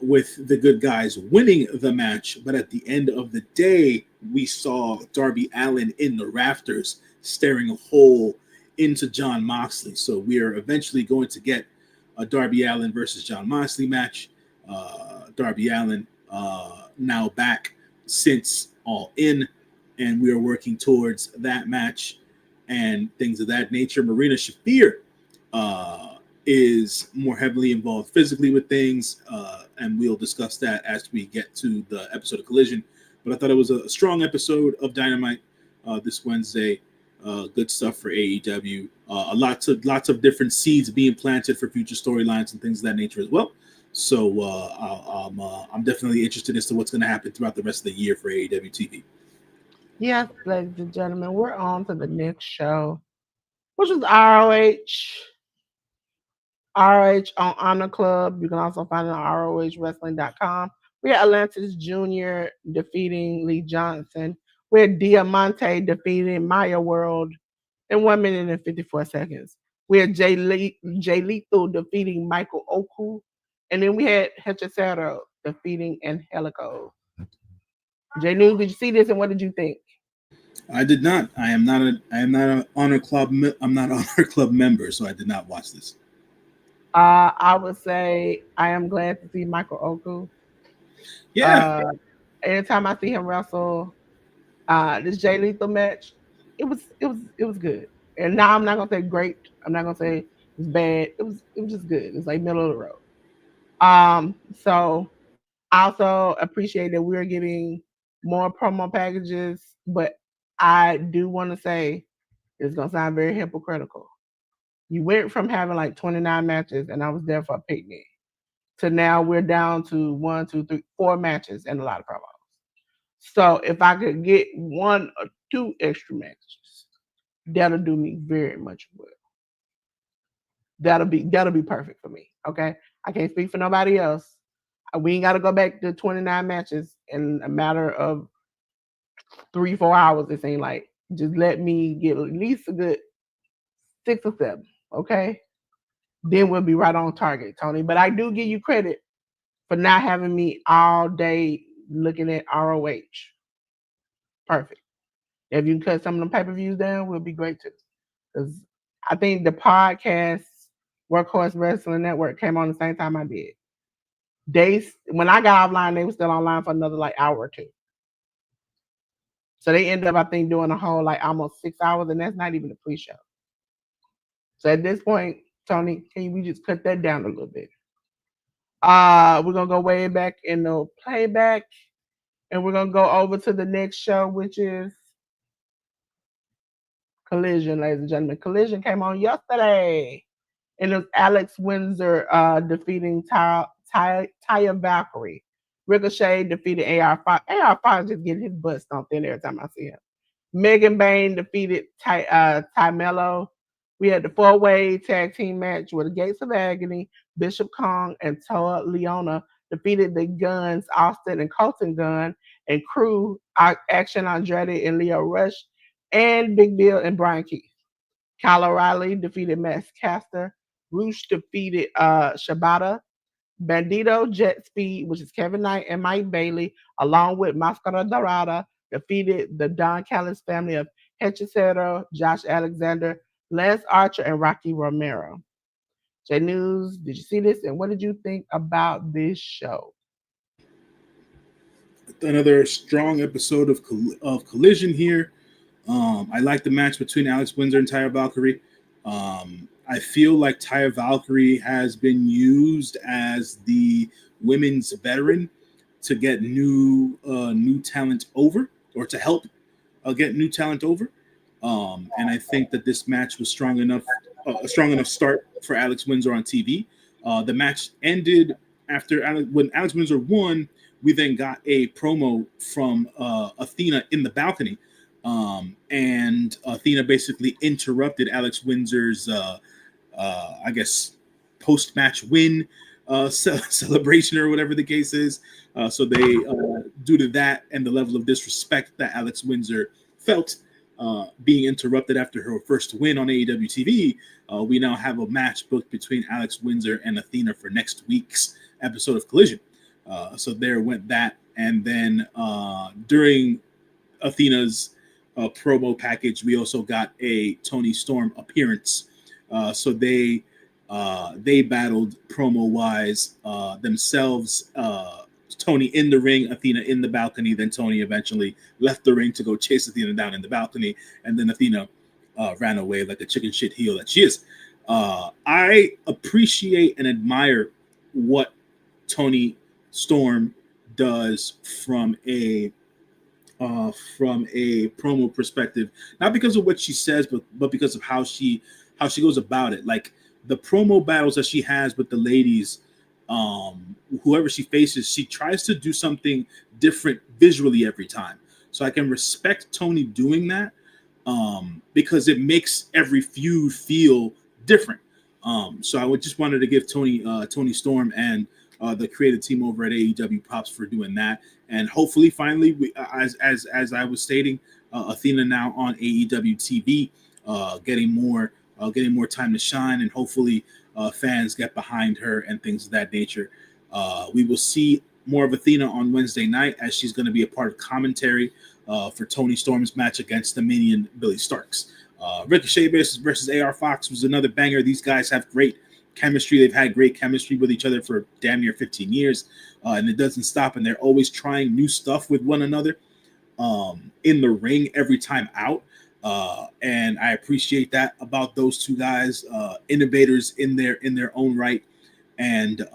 with the good guys winning the match. But at the end of the day, we saw Darby Allin in the rafters staring a hole into Jon Moxley. So we are eventually going to get a Darby Allin versus Jon Moxley match. Darby Allin now back since All In, and we are working towards that match and things of that nature. Marina Shafir is more heavily involved physically with things, and we'll discuss that as we get to the episode of Collision. But I thought it was a strong episode of Dynamite this Wednesday. Good stuff for AEW. Lots of different seeds being planted for future storylines and things of that nature as well. So I'm definitely interested as to what's going to happen throughout the rest of the year for AEW TV. Yes, ladies and gentlemen, we're on to the next show, which is ROH. ROH on Honor Club. You can also find it on ROHWrestling.com. We had Atlantis Jr. defeating Lee Johnson. We had Diamante defeating Maya World in 1 minute and 54 seconds. We had Jay Lethal defeating Michael Oku. And then we had Hechicero defeating Angelico. J.News, did you see this and what did you think? I did not. I am not an Honor Club. I'm not an Honor Club member, so I did not watch this. I would say I am glad to see Michael Oku. Yeah. Anytime I see him wrestle, this Jay Lethal match, it was good. And now I'm not gonna say great. I'm not gonna say it's bad. It was just good. It's like middle of the road. So I also appreciate that we're getting more promo packages, but I do want to say it's gonna sound very hypocritical. You went from having like 29 matches, and I was there for a picnic, to now we're down to 1, 2, 3, 4 matches and a lot of promos. So if I could get 1 or 2 extra matches, that'll do me very much well. That'll be perfect for me. Okay, I can't speak for nobody else. We ain't got to go back to 29 matches in a matter of 3, 4 hours. It seems like just let me get at least a good 6 or 7. Okay, then we'll be right on target, Tony. But I do give you credit for not having me all day looking at ROH. Perfect. If you can cut some of them pay-per-views down, we'll be great too. Because I think the podcast Workhorse Wrestling Network came on the same time I did. When I got offline, they were still online for another like hour or 2. So they ended up, I think, doing a whole like almost 6 hours, and that's not even a pre-show. So at this point, Tony, can we just cut that down a little bit? We're gonna go way back in the playback, and we're gonna go over to the next show, which is Collision, ladies and gentlemen. Collision came on yesterday. And it was Alex Windsor defeating Taya Valkyrie. Ricochet defeated AR5. AR5 is just getting his butt stomped in every time I see him. Megan Bain defeated Ty Mello. We had the four-way tag team match where the Gates of Agony, Bishop Kong, and Toa Leona defeated the Guns, Austin and Colton Gunn, and Crew, Action Andretti and Leo Rush, and Big Bill and Brian Keith. Kyle O'Reilly defeated Max Caster. Roosh defeated Shibata. Bandito Jet Speed, which is Kevin Knight and Mike Bailey, along with Mascara Dorada, defeated the Don Callis family of Hechicero, Josh Alexander, Lance Archer, and Rocky Romero. J News, did you see this? And what did you think about this show? Another strong episode of Collision here. I like the match between Alex Windsor and Taya Valkyrie. I feel like Taya Valkyrie has been used as the women's veteran to get new talent over, or to help get new talent over. And I think that this match was a strong enough start for Alex Windsor on TV. The match ended after when Alex Windsor won. We then got a promo from Athena in the balcony. And Athena basically interrupted Alex Windsor's, I guess, post-match win celebration or whatever the case is. So they, due to that and the level of disrespect that Alex Windsor felt being interrupted after her first win on AEW TV, we now have a match booked between Alex Windsor and Athena for next week's episode of Collision. So there went that. And then during Athena's promo package, we also got a Toni Storm appearance. So they battled promo wise themselves. Toni in the ring, Athena in the balcony. Then Toni eventually left the ring to go chase Athena down in the balcony, and then Athena ran away like a chicken shit heel that she is. I appreciate and admire what Toni Storm does from a promo perspective, not because of what she says, but because of how she goes about it. Like the promo battles that she has with the ladies, whoever she faces, she tries to do something different visually every time. So I can respect Toni doing that because it makes every feud feel different. So I would just wanted to give Toni Storm and the creative team over at AEW props for doing that. And hopefully, finally, as I was stating, Athena now on AEW TV, getting more time to shine, and hopefully fans get behind her and things of that nature. We will see more of Athena on Wednesday night, as she's going to be a part of commentary for Toni Storm's match against the Minion Billy Starks. Ricochet versus AR Fox was another banger. These guys have great chemistry. They've had great chemistry with each other for damn near 15 years, and it doesn't stop. And they're always trying new stuff with one another in the ring every time out. And I appreciate that about those two guys, innovators in their own right. And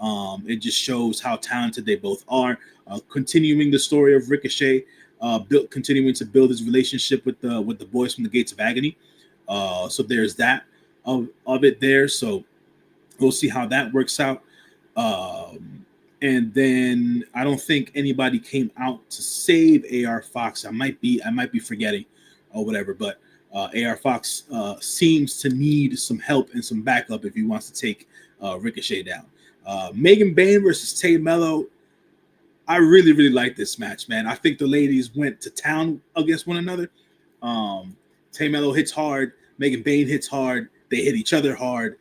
it just shows how talented they both are. Continuing the story of Ricochet, continuing to build his relationship with the boys from the Gates of Agony. So there's that of it there. So we'll see how that works out. And then I don't think anybody came out to save AR Fox. I might be forgetting or whatever, but AR Fox seems to need some help and some backup if he wants to take Ricochet down. Megan Bain versus Tay Mello. I really, really like this match, man. I think the ladies went to town against one another. Tay Mello hits hard. Megan Bain hits hard. They hit each other hard.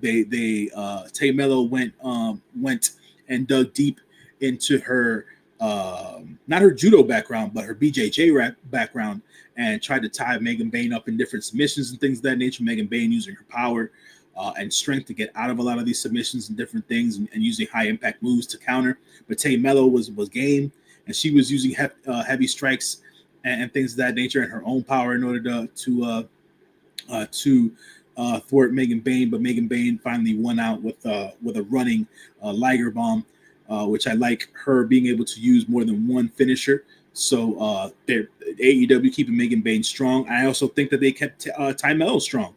Tay Mello went and dug deep into her, not her judo background, but her BJJ background, and tried to tie Megan Bain up in different submissions and things of that nature. Megan Bain using her power and strength to get out of a lot of these submissions and different things, and using high impact moves to counter. But Tay Mello was game, and she was using heavy strikes and things of that nature, and her own power in order to thwart Megan Bain. But Megan Bain finally won out with a running Liger bomb, which I like her being able to use more than one finisher. So they're AEW keeping Megan Bayne strong. I also think that they kept Ty Mello strong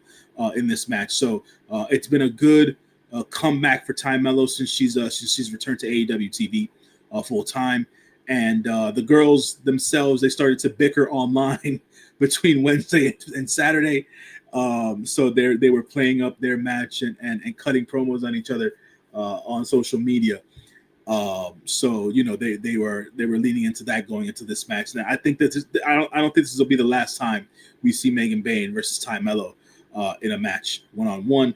in this match. So it's been a good comeback for Ty Mello since she's returned to AEW TV full time. And the girls themselves, they started to bicker online between Wednesday and Saturday. So they were playing up their match and cutting promos on each other on social media. So they were leaning into that going into this match. Now I think that I don't think this will be the last time we see Megan Bayne versus Ty Mello in a match 1-on-1.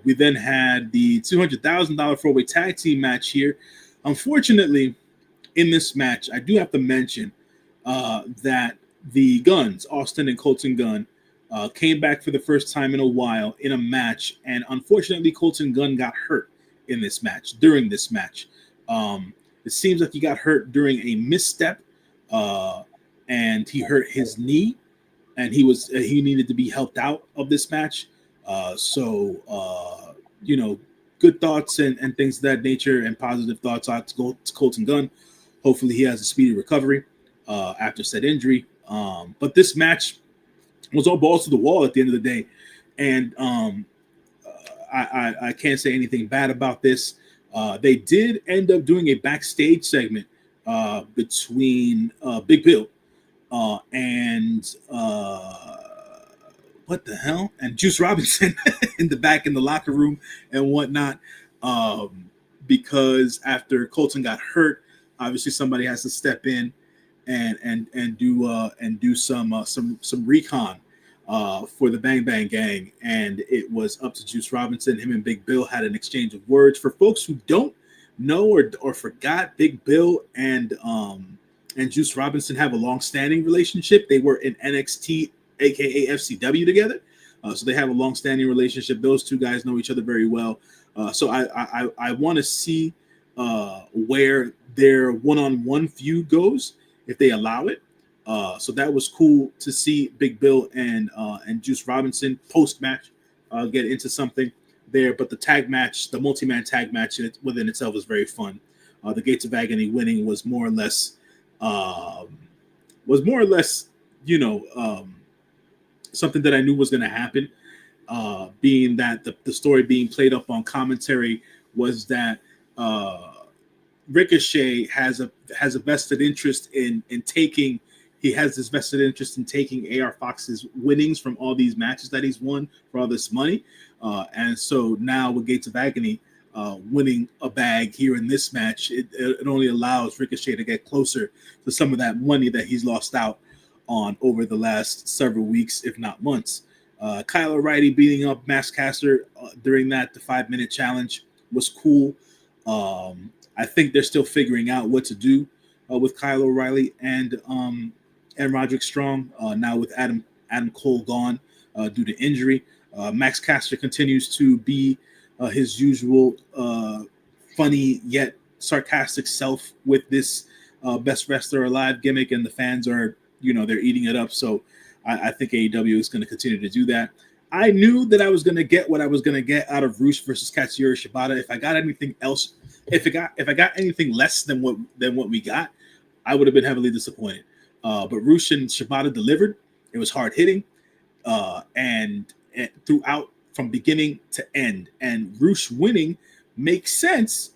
We then had the $200,000 4-way tag team match here. Unfortunately, in this match, I do have to mention that the Guns, Austin and Colton Gunn, came back for the first time in a while in a match, and unfortunately, Colton Gunn got hurt in this match, during this match. It seems like he got hurt during a misstep, and he hurt his knee, and he needed to be helped out of this match. Good thoughts and things of that nature, and positive thoughts out to Colton Gunn. Hopefully he has a speedy recovery after said injury. But this match was all balls to the wall at the end of the day. And I can't say anything bad about this. They did end up doing a backstage segment between Big Bill and what the hell? And Juice Robinson in the locker room and whatnot. Because after Colton got hurt, obviously somebody has to step in and do some recon for the Bang Bang Gang, and it was up to Juice Robinson. Him and Big Bill had an exchange of words. For folks who don't know or forgot, Big Bill and Juice Robinson have a long-standing relationship. They were in NXT, aka FCW, together, so they have a long-standing relationship. Those two guys know each other very well. So I want to see where their one-on-one feud goes if they allow it. So that was cool to see Big Bill and Juice Robinson post-match get into something there. But the tag match, the multi-man tag match within itself was very fun. The Gates of Agony winning was more or less, something that I knew was going to happen. Being that the story being played up on commentary was that Ricochet has a vested interest in taking. He has this vested interest in taking AR Fox's winnings from all these matches that he's won for all this money. And so now with Gates of Agony winning a bag here in this match, it only allows Ricochet to get closer to some of that money that he's lost out on over the last several weeks, if not months. Kyle O'Reilly beating up Max Caster during the 5-minute challenge was cool. I think they're still figuring out what to do with Kyle O'Reilly and Roderick Strong, now with Adam Cole gone due to injury. Max Caster continues to be his usual funny yet sarcastic self with this best wrestler alive gimmick, and the fans are, they're eating it up. So I think AEW is going to continue to do that. I knew that I was going to get what I was going to get out of Rush versus Katsuyori Shibata. If I got anything else, if I got anything less than what we got, I would have been heavily disappointed. But Rush and Shibata delivered. It was hard hitting, and throughout from beginning to end. And Rush winning makes sense,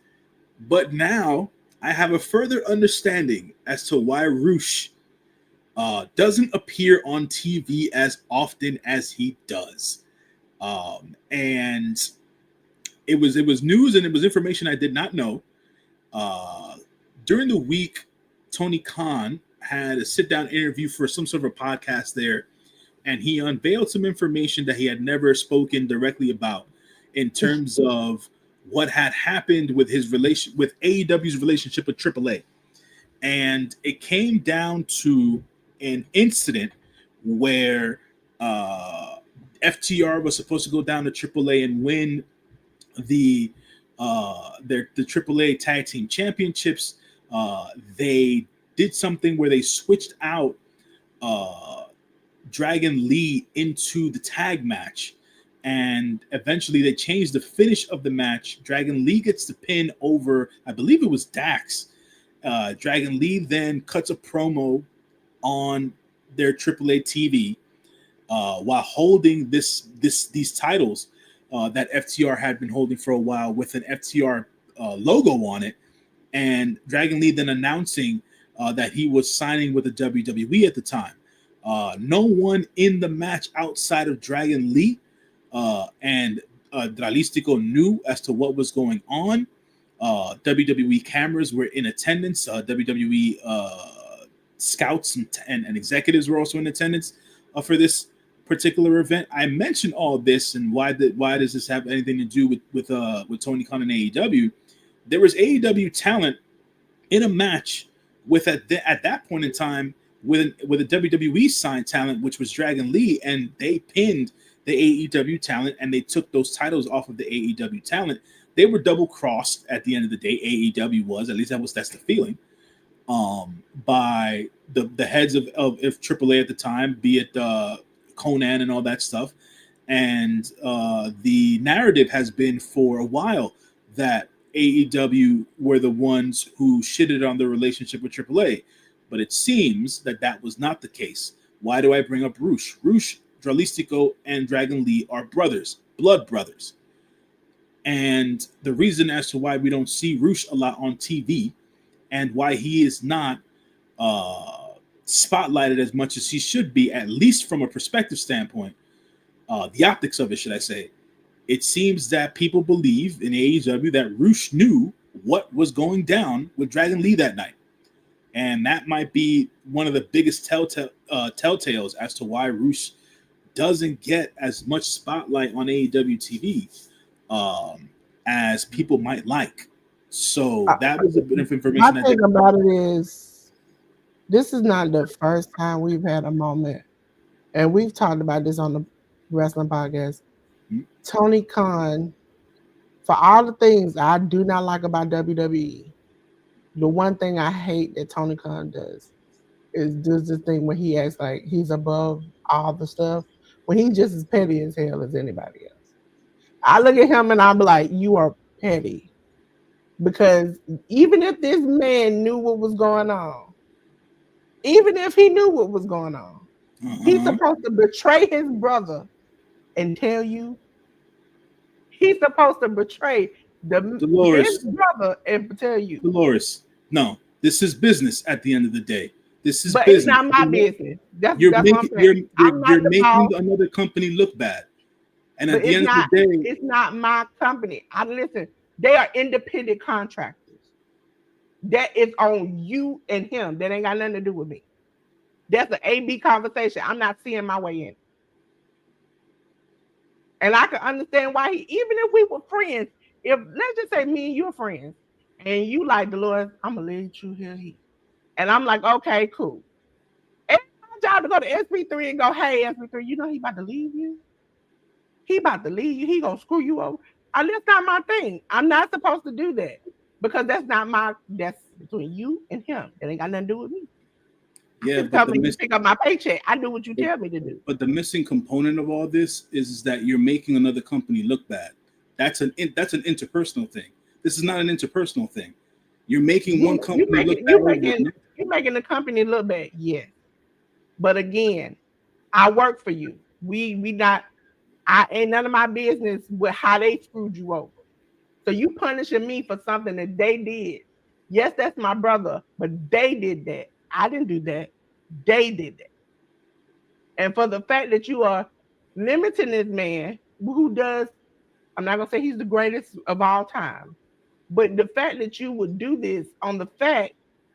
but now I have a further understanding as to why Rush doesn't appear on TV as often as he does. And it was news and it was information I did not know. During the week, Tony Khan had a sit-down interview for some sort of a podcast there, and he unveiled some information that he had never spoken directly about in terms of what had happened with his with AEW's relationship with AAA. And it came down to an incident where FTR was supposed to go down to AAA and win the AAA Tag Team Championships. They did something where they switched out Dragon Lee into the tag match, and eventually they changed the finish of the match. Dragon Lee gets the pin over, I believe it was Dax, Dragon Lee then cuts a promo on their AAA TV while holding these titles that FTR had been holding for a while with an FTR logo on it, and Dragon Lee then announcing that he was signing with the WWE at the time. No one in the match outside of Dragon Lee and Dralistico knew as to what was going on. WWE cameras were in attendance. WWE scouts and executives were also in attendance for this particular event. I mentioned all this and why does this have anything to do with Tony Khan and AEW? There was AEW talent in a match with at that point in time with a WWE signed talent, which was Dragon Lee, and they pinned the AEW talent and they took those titles off of the AEW talent. They were double crossed at the end of the day. AEW was, at least that's the feeling, by the heads of AAA at the time, be it Conan and all that stuff. And the narrative has been for a while that AEW were the ones who shitted on the relationship with AAA. But it seems that was not the case. Why do I bring up Roosh? Roosh, Dralistico, and Dragon Lee are brothers, blood brothers. And the reason as to why we don't see Roosh a lot on TV and why he is not spotlighted as much as he should be, at least from a perspective standpoint, the optics of it, should I say, it seems that people believe in AEW that Roosh knew what was going down with Dragon Lee that night. And that might be one of the biggest telltales as to why Roosh doesn't get as much spotlight on AEW TV as people might like. So that was a bit of information. My thing about it is, this is not the first time we've had a moment, and we've talked about this on the wrestling podcast. Mm-hmm. Tony Khan, for all the things I do not like about WWE, the one thing I hate that Tony Khan does this thing when he acts like he's above all the stuff, when he's just as petty as hell as anybody else. I look at him and I'm like, you are petty. Because even if this man knew what was going on, even if he knew what was going on, he's supposed to betray his brother and tell you. He's supposed to betray his brother and tell you. Dolores, no, this is business at the end of the day. This is but business. It's not my business. You're making another company look bad. And at the end of the day, it's not my company. Listen, they are independent contractors. That is on you and him. That ain't got nothing to do with me. That's an A-B conversation. I'm not seeing my way in. And I can understand why even if we were friends, if let's just say me and you are friends, and you like Dolores, I'm gonna let you hear he. And I'm like, okay, cool. It's my job to go to SP3 and go, hey, SP3, you know he about to leave you? He about to leave you. He gonna screw you over. That's not my thing. I'm not supposed to do that because that's between you and him. It ain't got nothing to do with me. Yeah, but you pick up my paycheck. I do what you tell me to do. But the missing component of all this is that you're making another company look bad. That's an interpersonal thing. This is not an interpersonal thing. You're making one company look bad. You're making the company look bad, yes. But again, I work for you. We not. I ain't none of my business with how they screwed you over. So you punishing me for something that they did. Yes, that's my brother, but they did that. I didn't do that. They did that. And for the fact that you are limiting this man who does, I'm not going to say he's the greatest of all time, but the fact that you would do this on the fact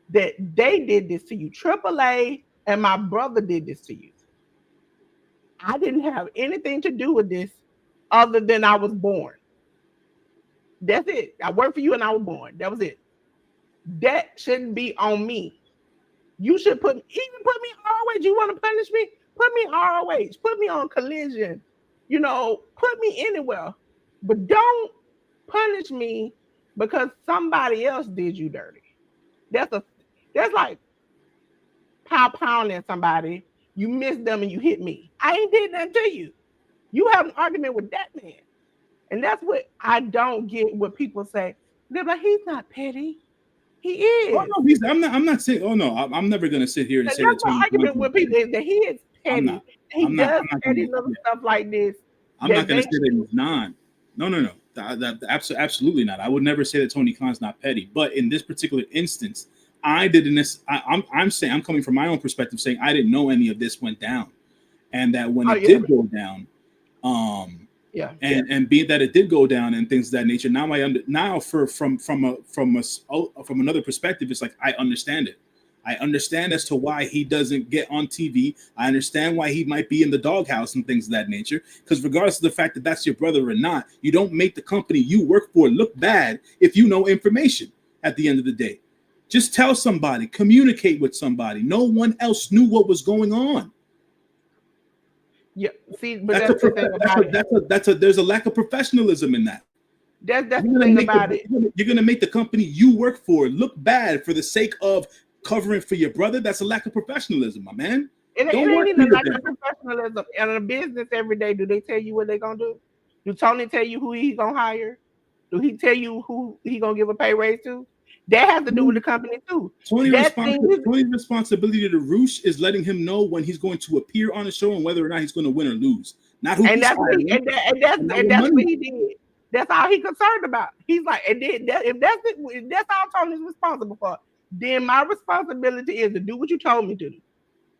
that they did this to you, AAA and my brother did this to you. I didn't have anything to do with this other than I was born. That's it. I worked for you and I was born. That was it. That shouldn't be on me. You should put me ROH. You want to punish me? Put me ROH. Put me on Collision. Put me anywhere. But don't punish me because somebody else did you dirty. That's like pounding somebody. You miss them and you hit me. I ain't did nothing to you. You have an argument with that man. And that's what I don't get what people say. They're like, he's not petty. He Oh is. no, I'm not saying. Oh no, I'm never gonna sit here and And say that that's my Tony Khan argument is with petty. people is that he is I'm petty. not. He does I'm not gonna. petty little Yeah, stuff like this I'm not that gonna makes say that you. he's not. No, no, no. Absolutely not. I would never say that Tony Khan's not petty. But in this particular instance, I didn't. I'm saying I'm coming from my own perspective, saying I didn't know any of this went down, and that when Oh it yeah, did go down, um, yeah, and being that it did go down and things of that nature, now now from another perspective, it's like I understand it. I understand as to why he doesn't get on TV. I understand why he might be in the doghouse and things of that nature. Because regardless of the fact that that's your brother or not, you don't make the company you work for look bad if you know information. At the end of the day, just tell somebody, communicate with somebody. No one else knew what was going on. yeah. See, but that's the thing about it. There's a lack of professionalism in that. That's the thing about it. You're gonna make the company you work for look bad for the sake of covering for your brother. That's a lack of professionalism, my man. It Don't ain't work even for your like a dad. professionalism. In a business every day, do they tell you what they gonna do? Do Tony tell you who he gonna hire? Do he tell you who he gonna give a pay raise to? That has to do with the company too. That thing is, Tony's responsibility to Roosh is letting him know when he's going to appear on the show and whether or not he's going to win or lose. Not who and he's that's what he, hiring, and not and what that's what money. he did. That's all he concerned about. He's like, and then if that's it, if that's all Tony's responsible for, then my responsibility is to do what you told me to do.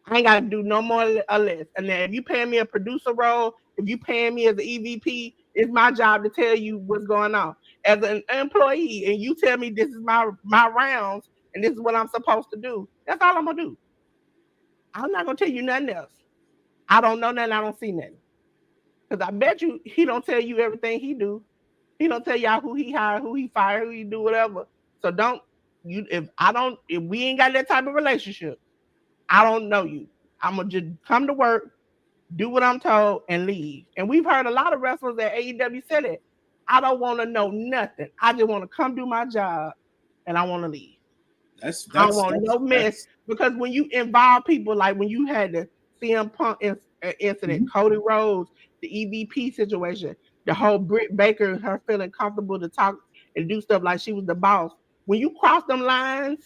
I ain't got to do no more or less. And then if you paying me a producer role, if you paying me as an EVP, it's my job to tell you what's going on. As an employee, and you tell me this is my rounds and this is what I'm supposed to do. That's all I'm gonna do. I'm not gonna tell you nothing else. I don't know nothing. I don't see nothing. Because I bet you he don't tell you everything he do. He don't tell y'all who he hired, who he fired, who he do whatever. So don't you if we ain't got that type of relationship, I don't know you. I'm gonna just come to work, do what I'm told, and leave. And we've heard a lot of wrestlers at AEW say that. I don't want to know nothing. I just want to come do my job and I want to leave. That's I don't that's want that's no mess that's. because when you involve people like when you had the CM Punk incident, Mhm. Cody Rhodes, the EVP situation, the whole Britt Baker, her feeling comfortable to talk and do stuff like she was the boss. When you cross them lines,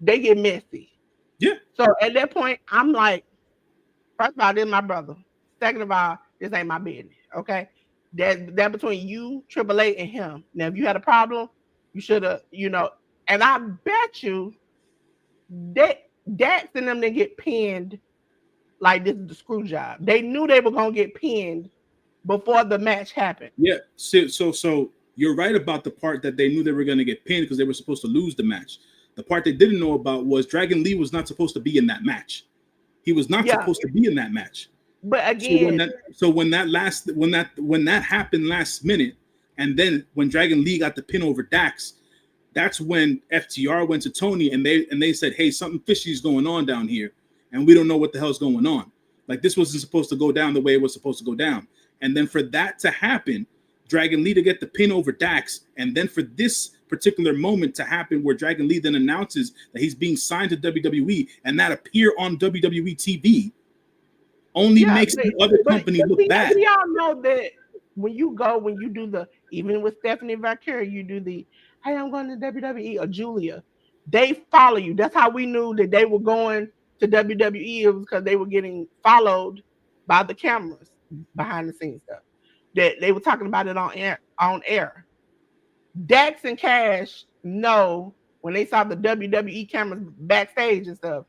they get messy. Yeah, So at that point, I'm like, first of all, this is my brother. Second of all, this ain't my business. Okay. That between you, Triple A, and him. Now, if you had a problem, you should have, and I bet you that Dax and them didn't get pinned like this is the screw job. They knew they were gonna get pinned before the match happened. yeah. So you're right about the part that they knew they were going to get pinned because they were supposed to lose the match. The part they didn't know about was Dragon Lee was not supposed to be in that match. He was not Yeah, supposed to be in that match. but So when again, that so when that happened last minute, and then when Dragon Lee got the pin over Dax, that's when FTR went to Tony and they said, "Hey, something fishy is going on down here, and we don't know what the hell's going on. Like this wasn't supposed to go down the way it was supposed to go down." And then for that to happen, Dragon Lee to get the pin over Dax, and then for this particular moment to happen where Dragon Lee then announces that he's being signed to WWE and that appear on WWE TV only yeah, makes the other company but look see, bad. we all know that when you do the even with Stephanie Vaquer, you do the hey, I'm going to WWE or Julia. They follow you. That's how we knew that they were going to WWE. It was because they were getting followed by the cameras behind the scenes stuff. That they were talking about it on air. On air. Dax and Cash know when they saw the WWE cameras backstage and stuff,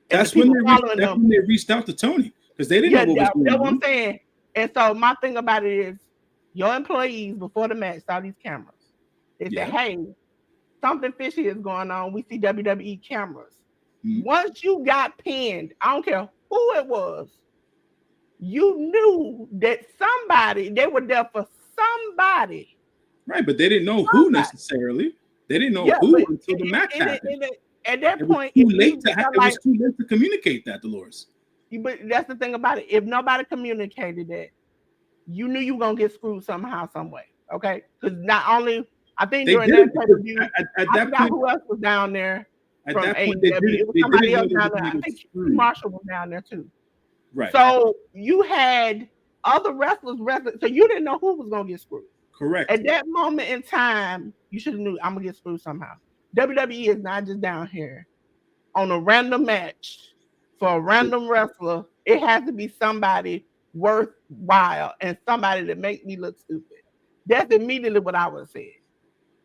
and the people following That's them. when they reached out to Tony because they didn't know Yeah, what was going that's what I'm on. saying. And so my thing about it is, your employees before the match saw these cameras. They said, Yeah. "Hey, something fishy is going on. We see WWE cameras." Mhm. Once you got pinned, I don't care who it was, you knew that somebody they were there for somebody. Right, but they didn't know who Somebody. necessarily. They didn't know Yeah, who but until the match happened. at that It was point, too if late you felt it was like, too late to communicate that, Dolores. but that's the thing about it. If nobody communicated that, you knew you were gonna get screwed somehow, some way. Okay, because not only I think They during did that it pay per because view, at I that forgot point, who else was down there from they did AEW. it. It was They somebody didn't know else they were down there. going to I get think QT screwed. Marshall was down there too. Right. So you had other wrestlers wrestling, so you didn't know who was gonna get screwed. Correct. At that moment in time, you should have knew I'm gonna get screwed somehow. WWE is not just down here on a random match for a random wrestler. It has to be somebody worthwhile and somebody that makes me look stupid. That's immediately what I would say.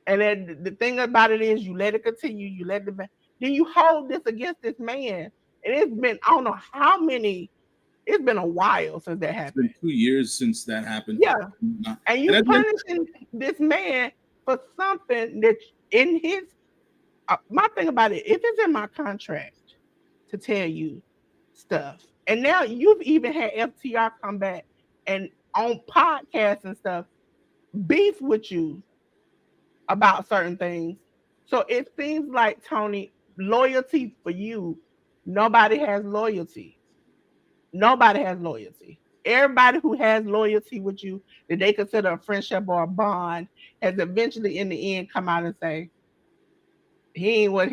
And then the thing about it is, you let it continue. You let then you hold this against this man, and it's been I don't know how many. It's been a while since that It's been happened. 2 years since that happened. Yeah, and And you at the end, punishing this man for something that in his. My thing about it, if it's in my contract to tell you stuff, and now you've even had FTR come back and on podcasts and stuff beef with you about certain things. So it seems like Tony, loyalty for you, nobody has loyalty. Nobody has loyalty. Everybody who has loyalty with you that they consider a friendship or a bond has eventually in the end come out and say, he ain't what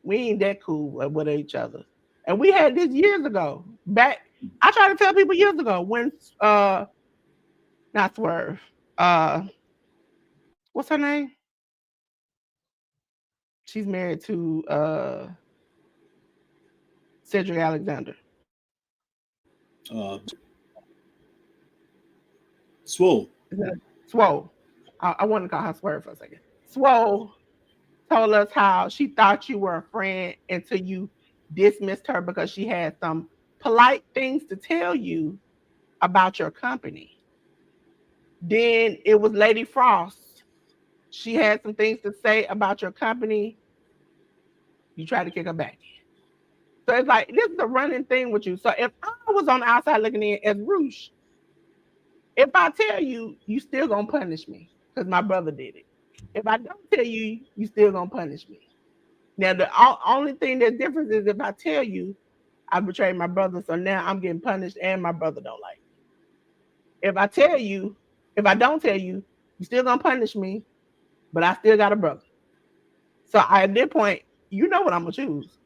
we ain't that cool with each other. And we had this years ago. Back I tried to tell people years ago when not Swerve. What's her name? She's married to Cedric Alexander. Swole. Swole. I want to call her Swerve for a second. Swole told us how she thought you were a friend until you dismissed her because she had some polite things to tell you about your company. Then it was Lady Frost. She had some things to say about your company. You tried to kick her back in. So it's like this is a running thing with you. So if I was on the outside looking in as Roosh, if I tell you, you still gonna punish me because my brother did it. If I don't tell you, you still gonna punish me. Now the only thing that's different is if I tell you I betrayed my brother, so now I'm getting punished and my brother don't like me. If I tell you, if I don't tell you, you still gonna punish me, but I still got a brother. So at this point, you know what I'm gonna choose.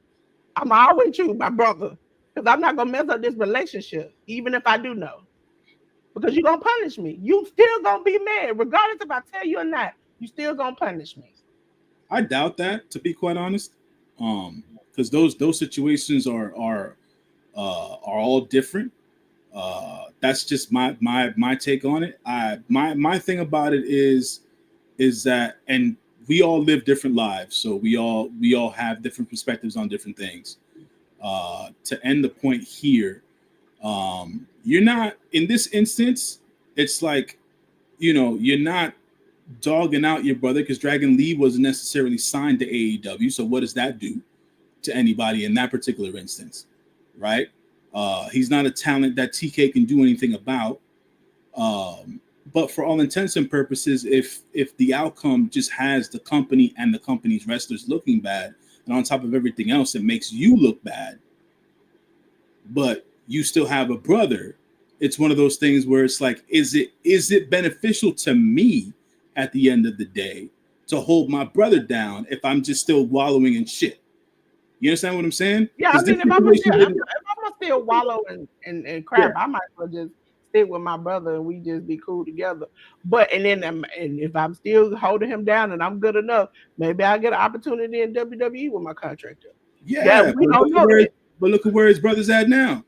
I'm always choose my brother because I'm not gonna mess up this relationship, even if I do know. Because you're gonna punish me. You still gonna be mad, regardless if I tell you or not. You still gonna punish me. I doubt that, to be quite honest, because those situations are all different. That's just my take on it. My thing about it is that, and we all live different lives, so we all have different perspectives on different things. To end the point here, you're not in this instance. It's like you're not dogging out your brother because Dragon Lee wasn't necessarily signed to AEW. So what does that do to anybody in that particular instance, right? He's not a talent that TK can do anything about. But for all intents and purposes, if the outcome just has the company and the company's wrestlers looking bad, and on top of everything else, it makes you look bad, but you still have a brother, it's one of those things where it's like, is it beneficial to me at the end of the day to hold my brother down if I'm just still wallowing in shit? You understand what I'm saying? Yeah, I mean, if I'm gonna still wallow and crap, I might as well just stick with my brother and we just be cool together. But and if I'm still holding him down and I'm good enough, maybe I'll get an opportunity in WWE with my contractor. Yeah, That we don't know that. But look at where his brother's at now.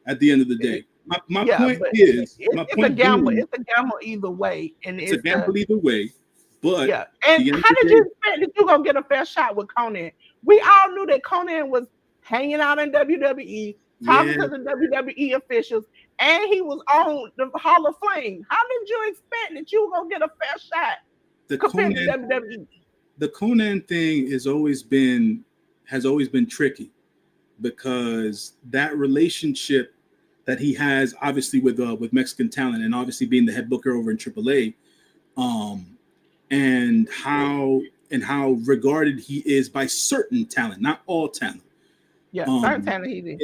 At the end of the day, my point is, it's a gamble. It's a gamble either way, and it's a gamble either way. But yeah, and how did you expect that you gonna get a fair shot with Conan? We all knew that Conan was hanging out in WWE, talking to the WWE officials, and he was on the Hall of Fame. How did you expect that you were gonna get a fair shot compared to WWE? The Conan thing has always been tricky because that relationship that he has obviously with Mexican talent and obviously being the head booker over in AAA, and how regarded he is by certain talent, not all talent. Yeah, certain talent he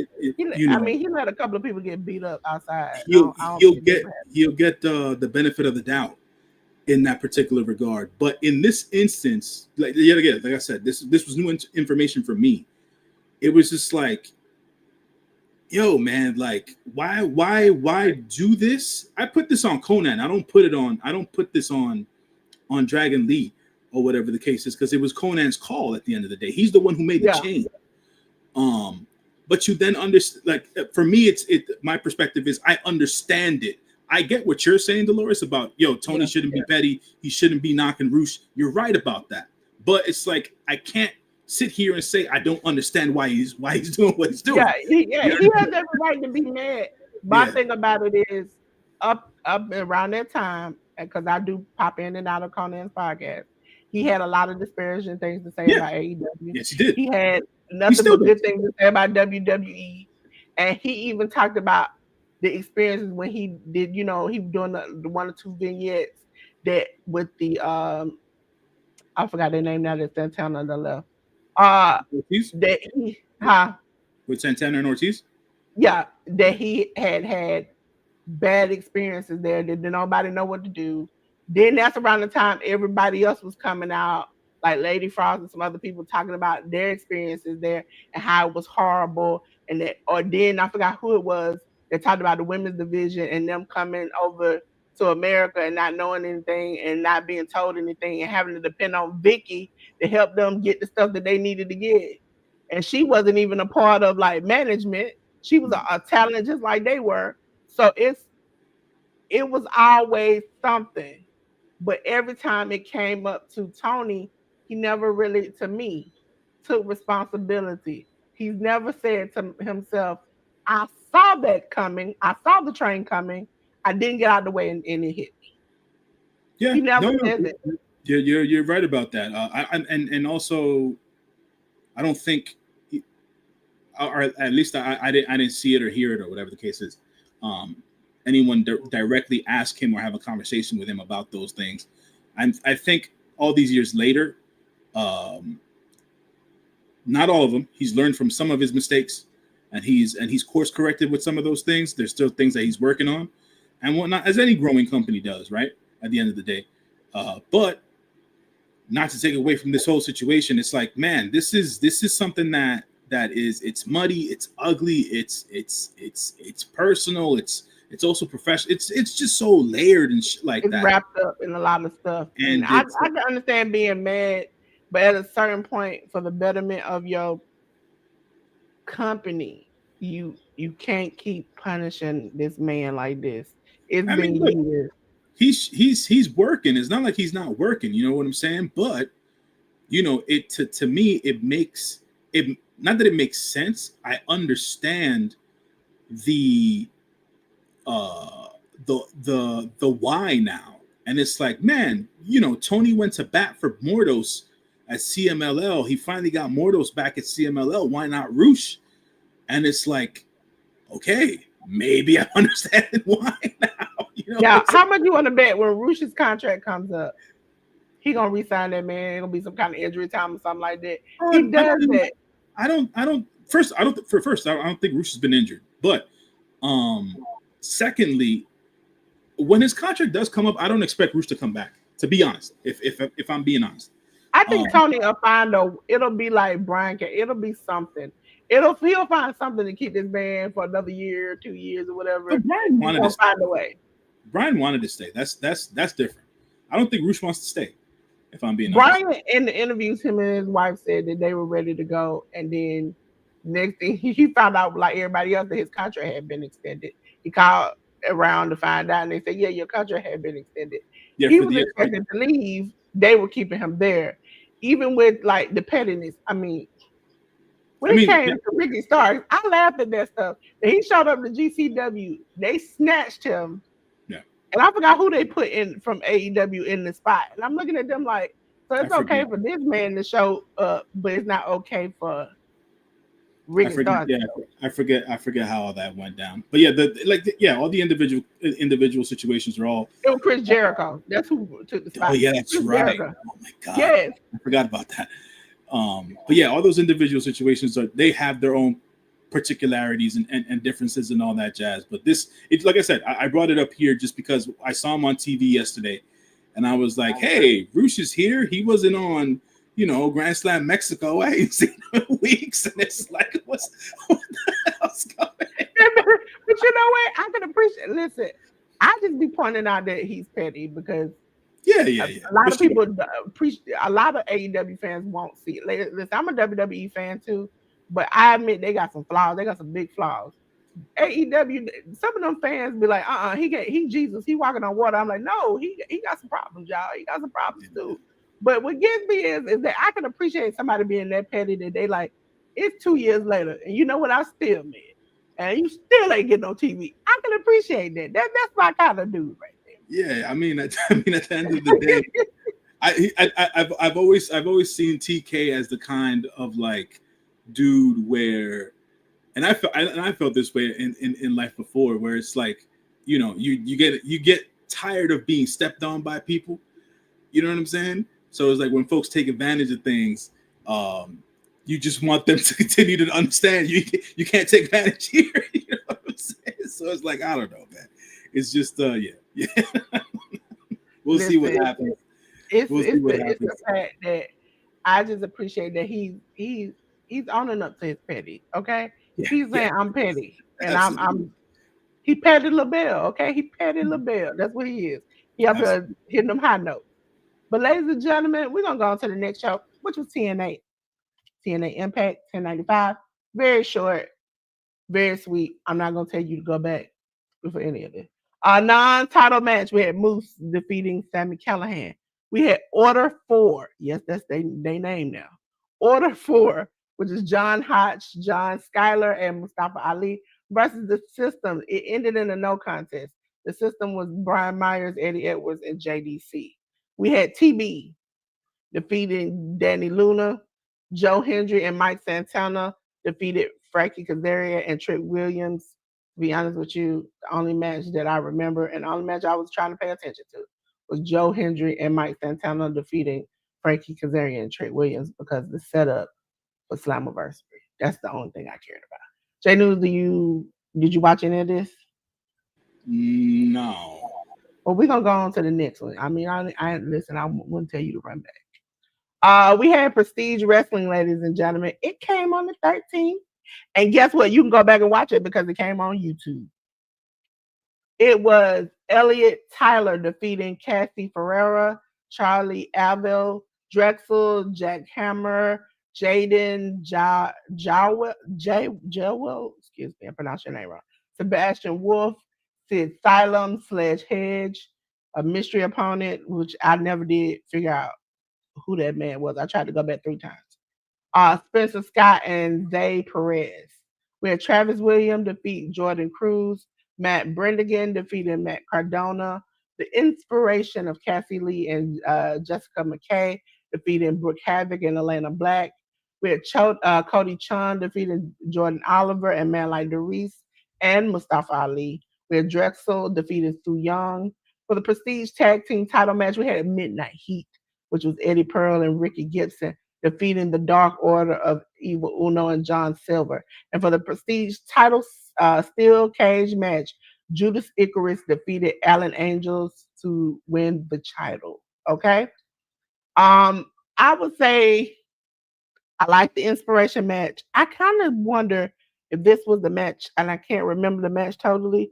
let a couple of people get beat up outside. He'll get the benefit of the doubt in that particular regard. But in this instance, like I said, this was new information for me. It was just like, yo, man, like why do this? I put this on Conan. I don't put this on Dragon Lee. or whatever the case is, because it was Conan's call at the end of the day. He's the one who made the change. But you then understand, like, for me, my perspective is I understand it. I get what you're saying, Delores, about, Tony shouldn't be petty. He shouldn't be knocking Roosh. You're right about that. But it's like, I can't sit here and say I don't understand why he's doing what he's doing. Yeah, he has every right to be mad. My thing about it is up around that time, because I do pop in and out of Conan's podcast, he had a lot of disparaging things to say about AEW. Yes, he did. He had nothing but good things to say about WWE. And he even talked about the experiences when he did, he was doing the 1 or 2 vignettes that with the I forgot their name now, that's Santana on the left. Ortiz? With Santana and Ortiz? Yeah, that he had bad experiences there, that nobody know what to do. Then that's around the time everybody else was coming out, like Lady Frost and some other people talking about their experiences there and how it was horrible. And then I forgot who it was that talked about the women's division and them coming over to America and not knowing anything and not being told anything and having to depend on Vicky to help them get the stuff that they needed to get. And she wasn't even a part of like management. She was a talent just like they were. So it was always something. But every time it came up to Tony, he never really, to me, took responsibility. He's never said to himself, I saw that coming. I saw the train coming. I didn't get out of the way and it hit me. Yeah, he never says it. You're right about that. And also, I don't think, or at least I didn't see it or hear it or whatever the case is. Anyone directly ask him or have a conversation with him about those things. I think all these years later, not all of them. He's learned from some of his mistakes, and he's course corrected with some of those things. There's still things that he's working on, and whatnot, as any growing company does, right? At the end of the day, but not to take away from this whole situation, it's like, man, this is something that is, it's muddy, it's ugly, it's personal, it's also professional. It's just so layered and like it's that. Wrapped up in a lot of stuff. And I can understand being mad, but at a certain point, for the betterment of your company, you can't keep punishing this man like this. It's been years. He's working. It's not like he's not working. You know what I'm saying? But it to me, it makes it, not that it makes sense. I understand the why now. And it's like, man, Tony went to bat for Mordos at CMLL. He finally got Mordos back at CMLL. Why not Roosh? And it's like, okay, maybe I understand why now. Yeah, how much you want to bet when Roosh's contract comes up, he gonna resign that man? It's gonna be some kind of injury time or something like that. He does that. I don't think Roosh has been injured. But secondly, when his contract does come up, I don't expect Roosh to come back. To be honest, if I'm being honest, I think Tony will find it'll be like Brian. It'll be something. He'll find something to keep this man for another year, 2 years, or whatever. But Brian wanted to find a way. Brian wanted to stay. That's different. I don't think Roosh wants to stay. If I'm being honest. Brian, in the interviews, him and his wife said that they were ready to go, and then next thing he found out, like everybody else, that his contract had been extended. He called around to find out, and they said, "Yeah, your contract had been extended." Yeah, he was expected to leave. They were keeping him there, even with like the pettiness. I mean, when he came to Ricky Starks, I laughed at that stuff. And he showed up to GCW. They snatched him. Yeah. And I forgot who they put in from AEW in the spot. And I'm looking at them like, so it's okay for this man to show up, but it's not okay for Ricky Starks. Yeah, I forget how all that went down. But yeah, all the individual situations are all. It was Chris Jericho. That's who took the spot. Oh yeah, that's Chris right. Jericho. Oh my god. Yes. I forgot about that. But yeah, all those individual situations they have their own particularities and differences and all that jazz. But it's like I said, I brought it up here just because I saw him on TV yesterday, and I was like, hey, Roosh is here. He wasn't on, Grand Slam Mexico. I ain't seen him in weeks, and it's like, what the hell's going on? But you know what? I can appreciate. Listen, I just be pointing out that he's petty because Yeah, A, yeah, yeah, a for lot of sure. people appreciate. A lot of AEW fans won't see it. Listen, I'm a WWE fan too, but I admit they got some flaws. They got some big flaws. AEW, some of them fans be like, he Jesus, he walking on water. I'm like, no, he got some problems, y'all. He got some problems too. But what gets me is that I can appreciate somebody being that petty that they like, it's 2 years later, and you know what, I still mad. And you still ain't getting on TV. I can appreciate that. That's my kind of dude right Yeah, I mean, I mean, at the end of the day, there. I've always seen TK as the kind of like dude where, and I felt this way in life before, where it's like, you get tired of being stepped on by people. You know what I'm saying? So it's like when folks take advantage of things, um, you just want them to continue to understand you can't take advantage here. You know what I'm saying? So it's like, I don't know, man. It's just yeah, yeah. We'll see what Listen, happens. it's We'll see it's the what it's the happens. fact that I just appreciate that he's owning up to his petty. Okay, Yeah, he's yeah, saying I'm petty, and absolutely, I'm he petty LaBelle. Okay, he petty LaBelle. That's what he is. He up here absolutely. hitting them high notes. But ladies and gentlemen, we're gonna go on to the next show, which was TNA Impact 1095. Very short, very sweet. I'm not gonna tell you to go back for any of it. A non-title match. We had Moose defeating Sammy Callahan. We had Order 4. Yes, that's they name now. Order 4, which is John Hotch, John Schuyler, and Mustafa Ali versus the System. It ended in a no contest. The System was Brian Myers, Eddie Edwards, and JDC. We had TB defeating Danny Luna. Joe Hendry and Mike Santana defeated Frankie Kazarian and Trick Williams. To be honest with you, the only match that I remember and the only match I was trying to pay attention to was Joe Hendry and Mike Santana defeating Frankie Kazarian and Trick Williams because the setup for Slammiversary. That's the only thing I cared about. J News, did you watch any of this? No. Well, we're gonna go on to the next one. I mean, I listen. I wouldn't tell you to run back. We had Prestige Wrestling, ladies and gentlemen. It came on the 13th. And guess what? You can go back and watch it because it came on YouTube. It was Elliot Tyler defeating Cassie Ferreira, Charlie Avil, Drexel, Jack Hammer, Jaden Jawel, excuse me, I pronounced your name wrong. Sebastian Wolf, Sid Silem slash Hedge, a mystery opponent, which I never did figure out who that man was. I tried to go back 3 times. Spencer Scott and Zay Perez. We had Travis Williams defeat Jordan Cruz. Matt Brendigan defeated Matt Cardona. The inspiration of Cassie Lee and Jessica McKay defeating Brooke Havoc and Elena Black. We had Cody Chun defeating Jordan Oliver and Manlike Derice and Mustafa Ali. We had Drexel defeating Su Young. For the Prestige Tag Team title match, we had Midnight Heat, which was Eddie Pearl and Ricky Gibson defeating the Dark Order of Evil Uno and John Silver. And for the Prestige title steel cage match, Judas Icarus defeated Alan Angels to win the title. Okay. Um, I would say I like the inspiration match. I kind of wonder if this was the match, and I can't remember the match totally,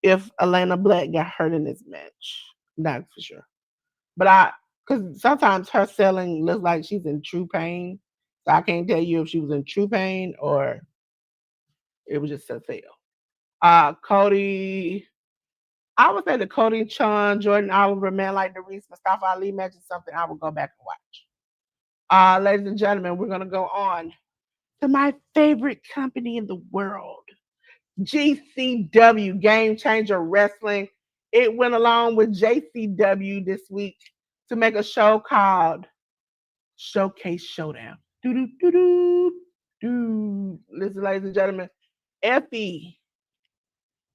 if Elena Black got hurt in this match. Not for sure. But because sometimes her selling looks like she's in true pain. So I can't tell you if she was in true pain or it was just a sale. Cody, I would say the Cody Chun, Jordan Oliver, man like the Reese, Mustafa Ali match is something I would go back and watch. Ladies and gentlemen, we're gonna go on to my favorite company in the world, GCW, Game Changer Wrestling. It went along with JCW this week to make a show called Showcase Showdown. Do do do do do. Listen, ladies and gentlemen, Effie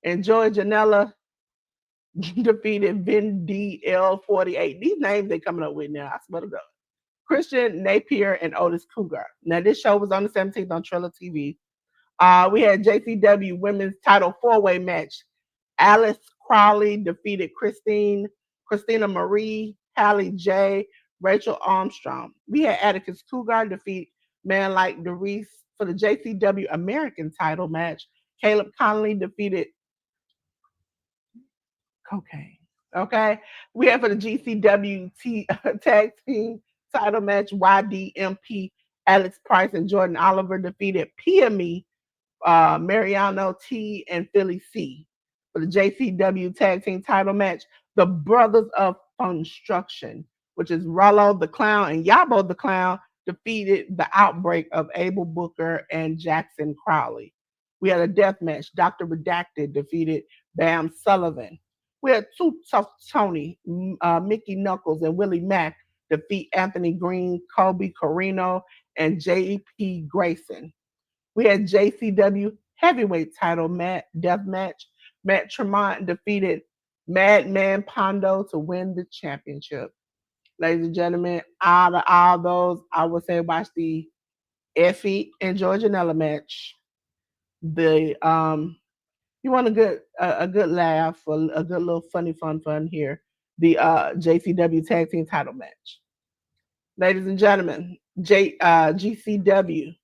and Joey Janela defeated Vin DL48. These names they coming up with now, I swear to God. Christian Napier and Otis Cougar. Now, this show was on the 17th on Triller TV. We had JCW Women's Title 4-Way match. Alice Crawley defeated Christina Marie, Hallie J, Rachel Armstrong. We had Atticus Cougar defeat Man Like Derice for the JCW American title match. Caleb Conley defeated Cocaine. Okay, we have for the GCW tag team title match. YDMP Alex Price and Jordan Oliver defeated PME, Mariano T, and Philly C. For the JCW tag team title match, the Brothers of Construction, which is Rollo the Clown and Yabo the Clown, defeated the Outbreak of Abel Booker and Jackson Crowley. We had a death match. Dr. Redacted defeated Bam Sullivan. We had Two Tough Tony, Mickey Knuckles, and Willie Mack defeat Anthony Green, Kobe Corino, and J.P. Grayson. We had JCW heavyweight title death match. Matt Tremont defeated Madman Pondo to win the championship. Ladies and gentlemen, out of all those, I would say watch the Effie and Georgianella match. The you want a good laugh or a good little fun here. The JCW tag team title match. Ladies and gentlemen, GCW.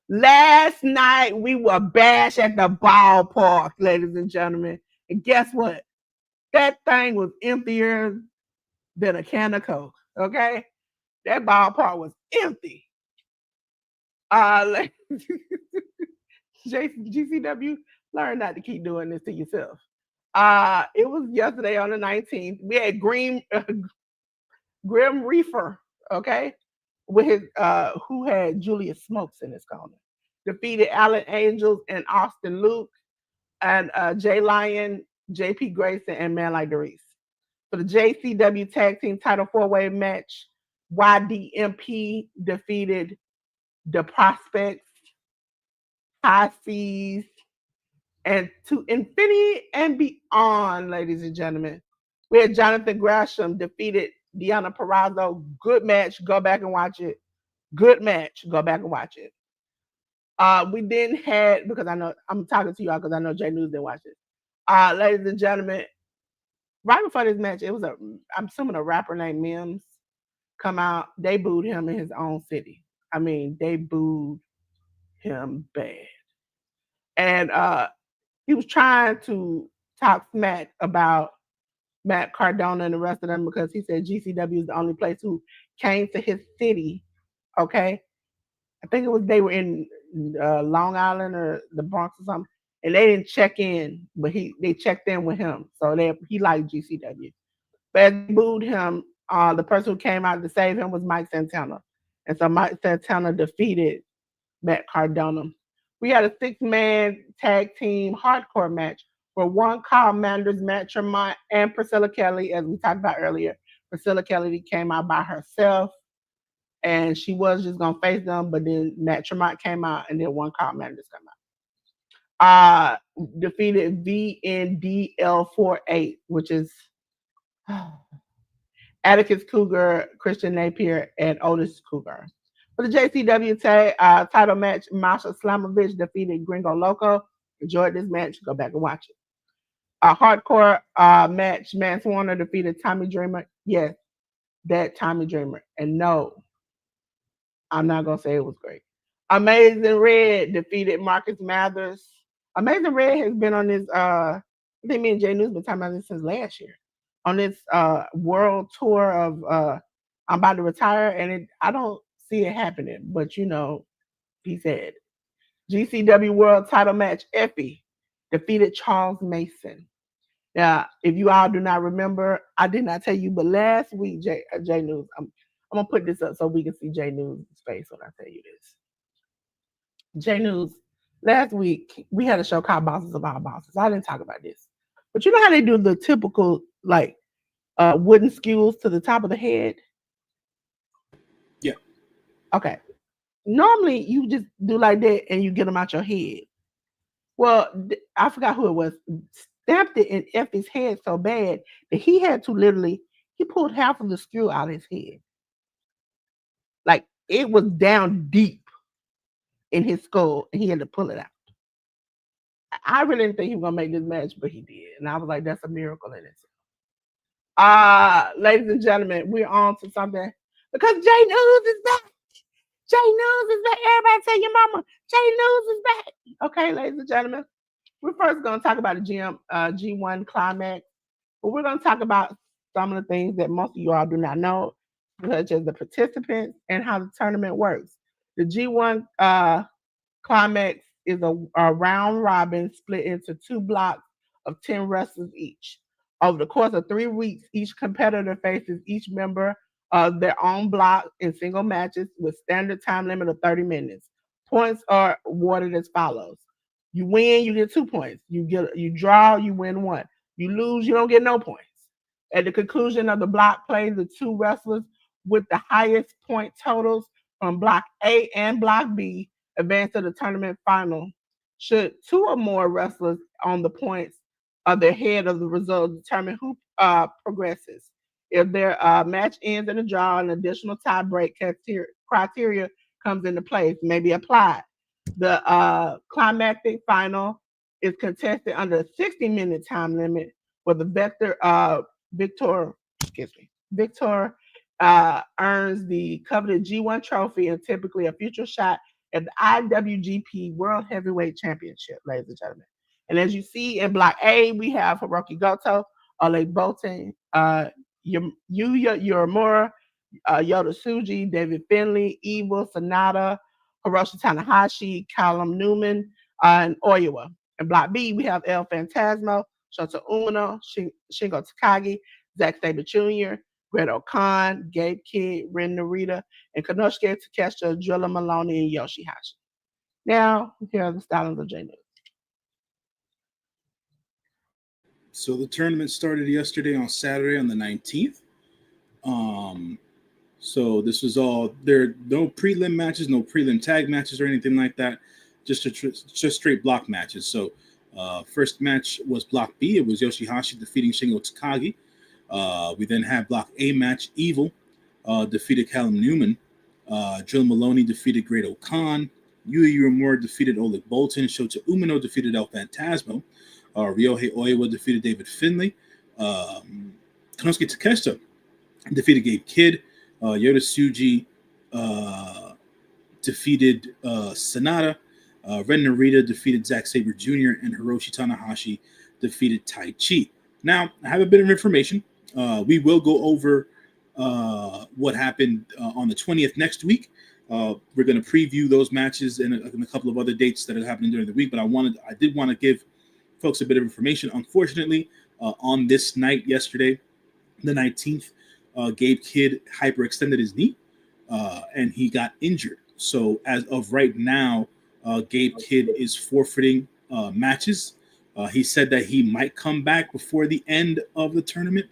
Last night we were bashed at the ballpark, ladies and gentlemen. And guess what? That thing was emptier than a can of Coke. Okay? That ballpark was empty. Uh GCW, learn not to keep doing this to yourself. It was yesterday on the 19th. We had Grim Reefer, okay, with his who had Julius Smokes in his corner. Defeated Allen Angels and Austin Luke and Jay Lyon, JP Grayson, and Man Like Doris. For the JCW Tag Team Title 4-Way match, YDMP defeated the Prospects, High Seas, and to infinity and beyond, ladies and gentlemen. We had Jonathan Gresham defeated Deanna Perrazzo. Good match. Go back and watch it. Good match. Go back and watch it. We then had, because I know I'm talking to y'all because I know J.News didn't watch it. Ladies and gentlemen, right before this match, it was I'm assuming a rapper named Mims come out. They booed him in his own city. I mean, they booed him bad. And he was trying to talk smack about Matt Cardona and the rest of them because he said GCW is the only place who came to his city. Okay, I think it was they were in Long Island or the Bronx or something, and they didn't check in, but they checked in with him, so he liked GCW. But as they booed him, the person who came out to save him was Mike Santana, and so Mike Santana defeated Matt Cardona. We had a six-man tag team hardcore match where one Kyle Manders, Matt Tremont, and Priscilla Kelly, as we talked about earlier. Priscilla Kelly came out by herself, and she was just gonna face them, but then Matt Tremont came out, and then one Kyle Manders came out. Defeated VNDL48, which is Atticus Cougar, Christian Napier, and Otis Cougar. For the JCW title match, Masha Slamovich defeated Gringo Loco. Enjoyed this match. Go back and watch it. A hardcore match, Mance Warner defeated Tommy Dreamer. Yes, that Tommy Dreamer. And no, I'm not going to say it was great. Amazing Red defeated Marcus Mathers. Amazing Red has been on this, I think me and J.News been talking about this since last year. On this world tour of I'm about to retire, and I don't see it happening, but he said. GCW World Title match, Effie defeated Charles Mason. Now, if you all do not remember, I did not tell you, but last week, J.News, I'm gonna put this up so we can see J.News' face when I tell you this. J.News, last week we had a show called Bosses of Our Bosses. I didn't talk about this, but you know how they do the typical like wooden skewers to the top of the head? Yeah. Okay. Normally you just do like that and you get them out your head. Well, I forgot who it was. Stamped it in Effie's head so bad that he had to he pulled half of the screw out of his head. Like it was down deep in his skull and he had to pull it out. I really didn't think he was going to make this match, but he did. And I was like, that's a miracle in itself. Ladies and gentlemen, we're on to something because J.News is back. J.News is back. Everybody tell your mama, J.News is back. Okay, ladies and gentlemen, we're first going to talk about the G1 climax. But we're going to talk about some of the things that most of you all do not know, such as the participants and how the tournament works. The G1 climax is a round robin split into two blocks of 10 wrestlers each. Over the course of 3 weeks, each competitor faces each member of their own block in single matches with standard time limit of 30 minutes. Points are awarded as follows. You win, you get 2 points. You draw, you win one. You lose, you don't get no points. At the conclusion of the block play, the two wrestlers with the highest point totals from block A and block B advance to the tournament final. Should two or more wrestlers on the points of their head of the result determine who progresses. If their match ends in a draw, an additional tie break criteria comes into place, may be applied. The climactic final is contested under a 60-minute time limit where the Victor earns the coveted G1 trophy and typically a future shot at the IWGP World Heavyweight Championship, ladies and gentlemen. And as you see in Block A, we have Hiroki Goto, Ole Bolton, Yuya Uemura, Yoda Tsuji, David Finlay, Evil, Sonata, Hiroshi Tanahashi, Callum Newman, and Oiwa. In Block B, we have El Phantasmo, Shota Umino, Shingo Takagi, Zack Sabre Jr., Great Khan, Gabe Kidd, Ren Narita, and Konosuke Takeshita, Drilla Maloney, and Yoshihashi. Now, here are the stylings of J-News. So the tournament started yesterday on Saturday on the 19th. So this was all there. No prelim matches, no prelim tag matches or anything like that. Just straight block matches. So first match was Block B. It was Yoshihashi defeating Shingo Takagi. We then had Block A match. Evil defeated Callum Newman. Drill Maloney defeated Great Khan. Yuya Uemura defeated Oleg Bolton. Shota Umino defeated El Phantasmo. Ryohei Oiwa defeated David Finlay. Konosuke Takeshita defeated Gabe Kidd. Yoda Tsuji defeated Sonata. Ren Narita defeated Zack Sabre Jr. and Hiroshi Tanahashi defeated Tai Chi. Now, I have a bit of information. We will go over what happened on the 20th next week. We're going to preview those matches and a couple of other dates that are happening during the week. But I did want to give folks a bit of information. Unfortunately, on this night yesterday, the 19th, Gabe Kidd hyperextended his knee and he got injured. So as of right now, Gabe Kidd is forfeiting matches. He said that he might come back before the end of the tournament,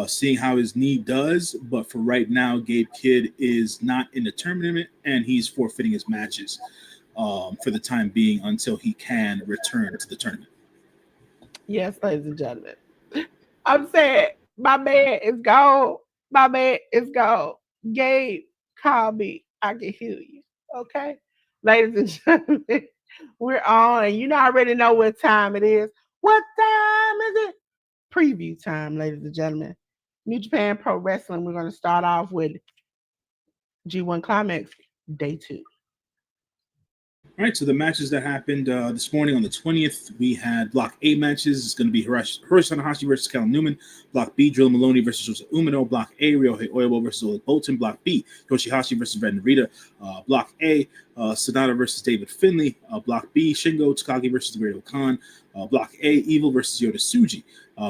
seeing how his knee does. But for right now, Gabe Kidd is not in the tournament and he's forfeiting his matches for the time being until he can return to the tournament. Yes, ladies and gentlemen. I'm saying my man is gone. My man is gone. Gabe, call me. I can hear you. Okay? Ladies and gentlemen, we're on, and you already know what time it is. What time is it? Preview time, ladies and gentlemen. New Japan Pro Wrestling. We're going to start off with G1 Climax Day 2. All right, so the matches that happened this morning on the 20th, we had Block A matches. It's going to be Hiroshi Tanahashi versus Callum Newman. Block B, Drill Maloney versus Shota Umino. Block A, Ryohei Oiwa versus Oleg Bolton. Block B, Yoshihashi versus Ren Narita. Block A, Sonata versus David Finlay. Block B, Shingo Takagi versus Great Khan. Block A, Evil versus Yoda Tsuji.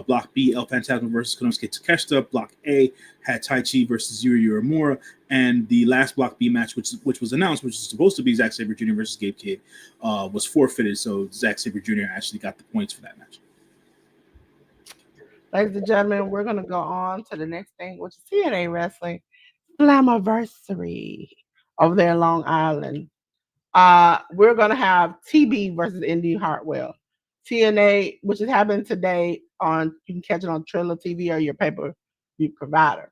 Block B, El Phantasmo versus Konosuke Takeshita. Block A had Tai Chi versus Yuya Uemura. And the last Block B match, which was announced, which was supposed to be Zack Sabre Jr. versus Gabe Kidd, was forfeited. So Zack Sabre Jr. actually got the points for that match. Ladies and gentlemen, we're going to go on to the next thing, which is TNA Wrestling Slammiversary over there in Long Island. We're going to have TB versus Indy Hartwell. TNA, which is happening today you can catch it on Triller TV or your pay-per-view provider.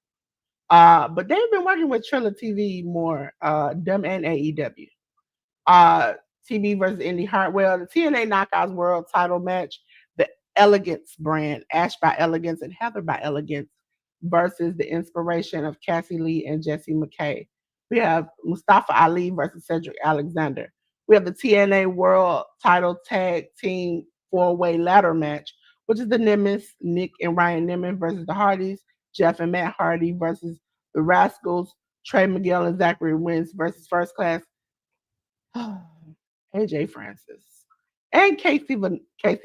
But they've been working with Triller TV more, them and AEW. TB versus Indy Hartwell, the TNA Knockouts World Title match, the Elegance brand, Ash by Elegance and Heather by Elegance versus the Inspiration of Cassie Lee and Jesse McKay. We have Mustafa Ali versus Cedric Alexander. We have the TNA World Title Tag Team 4-Way Ladder match which is the Nimitz, Nick and Ryan Nimitz versus the Hardys, Jeff and Matt Hardy versus the Rascals, Trey Miguel and Zachary Wentz versus First Class, AJ Francis, and Casey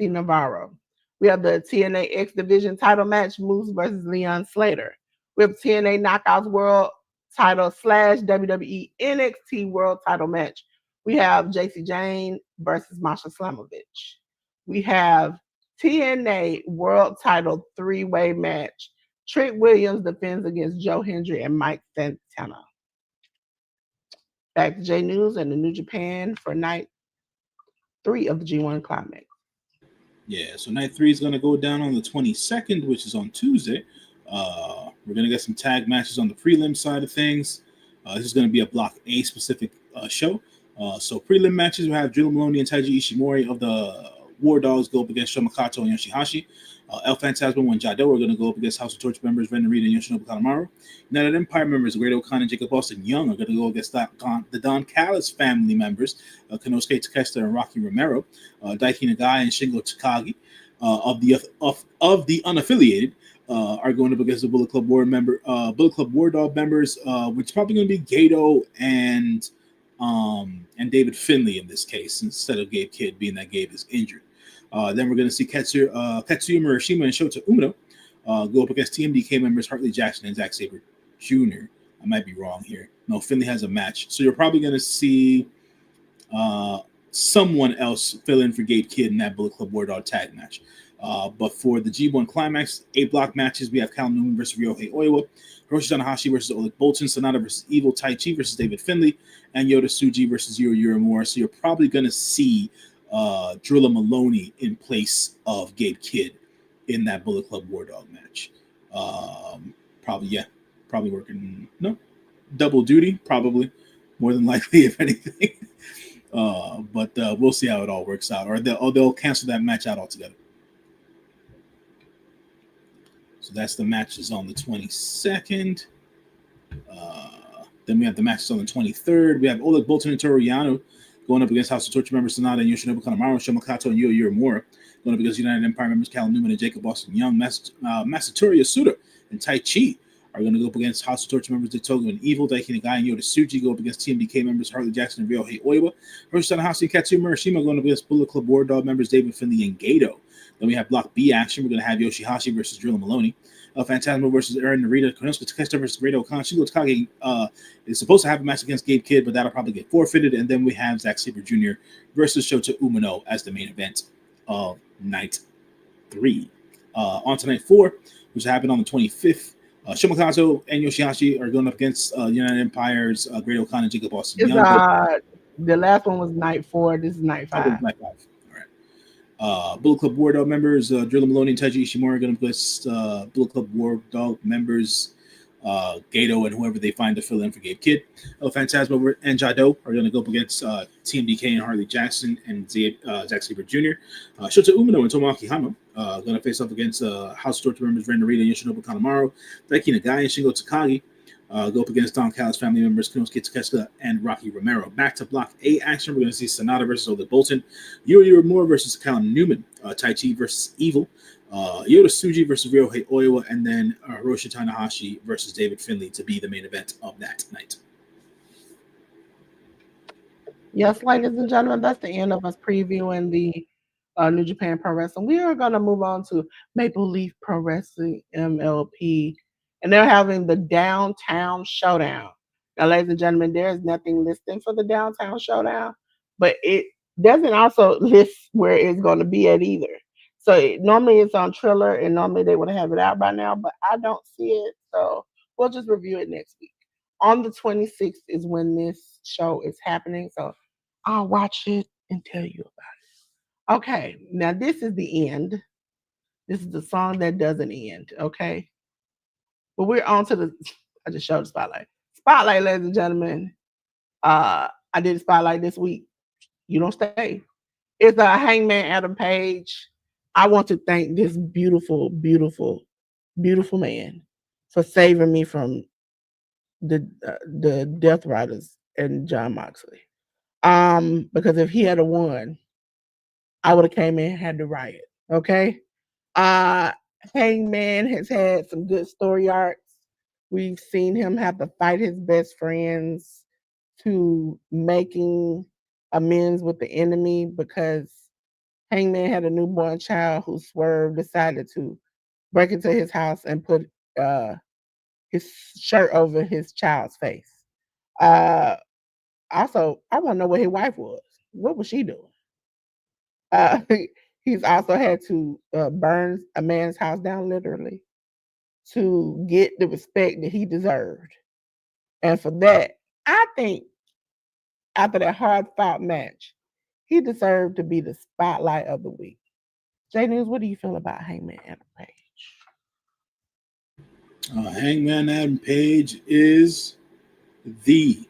Navarro. We have the TNA X Division title match, Moose versus Leon Slater. We have TNA Knockouts World title / WWE NXT World title match. We have JC Jane versus Masha Slamovich. We have TNA World title three-way match. Trick Williams defends against Joe Hendry and Mike Santana. Back to J News and the New Japan for night 3 of the G1 Climax. Yeah, so night 3 is going to go down on the 22nd, which is on Tuesday. We're going to get some tag matches on the prelim side of things. This is going to be a Block A specific show. So prelim matches, we have Drilla Maloney and Taiji Ishimori of the War Dogs go up against Shomakato and Yoshihashi. El Phantasmo and Jado are going to go up against House of Torture members Ren Narita and Yoshinobu Kanemaru. United Empire members Great O'Khan and Jacob Austin Young are going to go against the Don Callis family members Konosuke Takeshita and Rocky Romero. Daiki Nagai and Shingo Takagi of the unaffiliated are going up against the Bullet Club War Dog members, which is probably going to be Gato and David Finlay in this case, instead of Gabe Kidd, being that Gabe is injured. Then we're going to see Katsuya Murashima and Shota Umino go up against TMDK members Hartley Jackson and Zack Sabre Jr. I might be wrong here. No, Finlay has a match. So you're probably going to see someone else fill in for Gabe Kidd in that Bullet Club War Dog tag match. But for the G1 Climax, 8-block matches, we have Cal Newman versus Ryohei Oiwa, Hiroshi Tanahashi versus Oleg Boltin, Sonata versus Evil, Tai Chi versus David Finlay, and Yota Tsuji versus Yuri Uemura. So you're probably going to see Drilla Maloney in place of Gabe Kidd in that Bullet Club War Dog match. Probably working double duty, probably more than likely, if anything. But we'll see how it all works out, or they'll cancel that match out altogether. So that's the matches on the 22nd. Then we have the matches on the 23rd. We have Oleg Boltin and Toru Yano going up against House of Torture members Sonata and Yoshinobu Kanemaru, Shomakato and Yuri Uemura. Going up against United Empire members Cal Newman and Jacob Austin Young. Masatori Yasuda and Tai Chi are going to go up against House of Torture members Detogo and Evil. Daiki Nagai and Yota Tsuji go up against TMDK members Hartley Jackson and Ryohei Oiwa. Hiroshi Tanahashi and Katsuya Murashima going up against Bullet Club War Dog members David Finlay and Gato. Then we have Block B action. We're going to have Yoshihashi versus Drilla Maloney. Phantasmo versus Aaron Narita. Konosuke Takeshita versus Great O'Khan. Shingo Takagi is supposed to have a match against Gabe Kidd, but that'll probably get forfeited. And then we have Zack Sabre Jr. versus Shota Umino as the main event of night 3. On to night 4, which happened on the 25th. Shomakato and Yoshihashi are going up against United Empire's Great O'Khan and Jacob Austin Young. The last one was night 4. This is night 5. Night 5. Bullet Club War Dog members Drilla Maloney and Taiji Ishimori are going to against Bullet Club War Dog members Gato and whoever they find to fill in for Gabe Kidd. Phantasmo and Jado are going to go up against TMDK and Harley Jackson and Zack Sabre Jr. Shota Umino and Tomoaki Hama going to face off against House of Torture members Ren Narita and Yoshinobu Kanemaru. Daiki Nagai and Shingo Takagi go up against Don Callis family members Konosuke Takeshita and Rocky Romero. Back to Block A action, we're going to see Sonata versus Oleg Boltin, Yuri Uemura versus Cal Newman, Tai Chi versus Evil, Yota Tsuji versus Ryohei Oiwa, and then Hiroshi Tanahashi versus David Finlay to be the main event of that night. Yes, ladies and gentlemen, that's the end of us previewing the New Japan Pro Wrestling. We are going to move on to Maple Leaf Pro Wrestling MLP, and they're having the Downtown Showdown. Now, ladies and gentlemen, there is nothing listed for the Downtown Showdown, but it doesn't also list where it's going to be at either. So normally it's on Triller, and normally they would have it out by now, but I don't see it. So we'll just review it next week. On the 26th is when this show is happening. So I'll watch it and tell you about it. Okay, now this is the end. This is the song that doesn't end, okay? But we're on to I just showed the spotlight. Spotlight, ladies and gentlemen. I did a spotlight this week. You don't stay. It's Hangman Adam Page. I want to thank this beautiful, beautiful, beautiful man for saving me from the Death Riders and John Moxley. Because if he had won, I would have came in and had to riot. Okay. Uh, Hangman has had some good story arcs. We've seen him have to fight his best friends to making amends with the enemy because Hangman had a newborn child who Swerve decided to break into his house and put uh, his shirt over his child's face. Uh, Also, I want to know where his wife was. What was she doing? Uh, he's also had to burn a man's house down literally to get the respect that he deserved. And for that, I think after that hard fought match, he deserved to be the spotlight of the week. J.News, what do you feel about Hangman Adam Page? Hangman Adam Page is the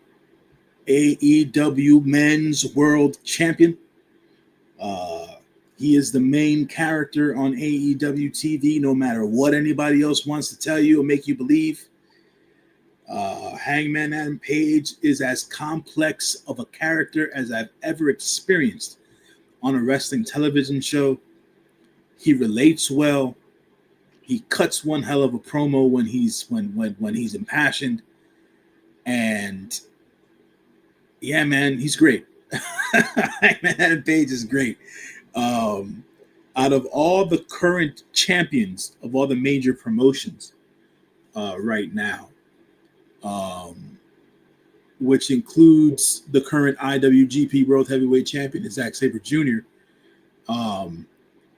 AEW Men's World Champion. Uh, he is the main character on AEW TV, no matter what anybody else wants to tell you or make you believe. Hangman Adam Page is as complex of a character as I've ever experienced on a wrestling television show. He relates well. He cuts one hell of a promo when he's impassioned, and yeah, man, he's great. Hangman Adam Page is great. Um, Out of all the current champions of all the major promotions right now, um, which includes the current IWGP World Heavyweight Champion, Zack Sabre Jr., um,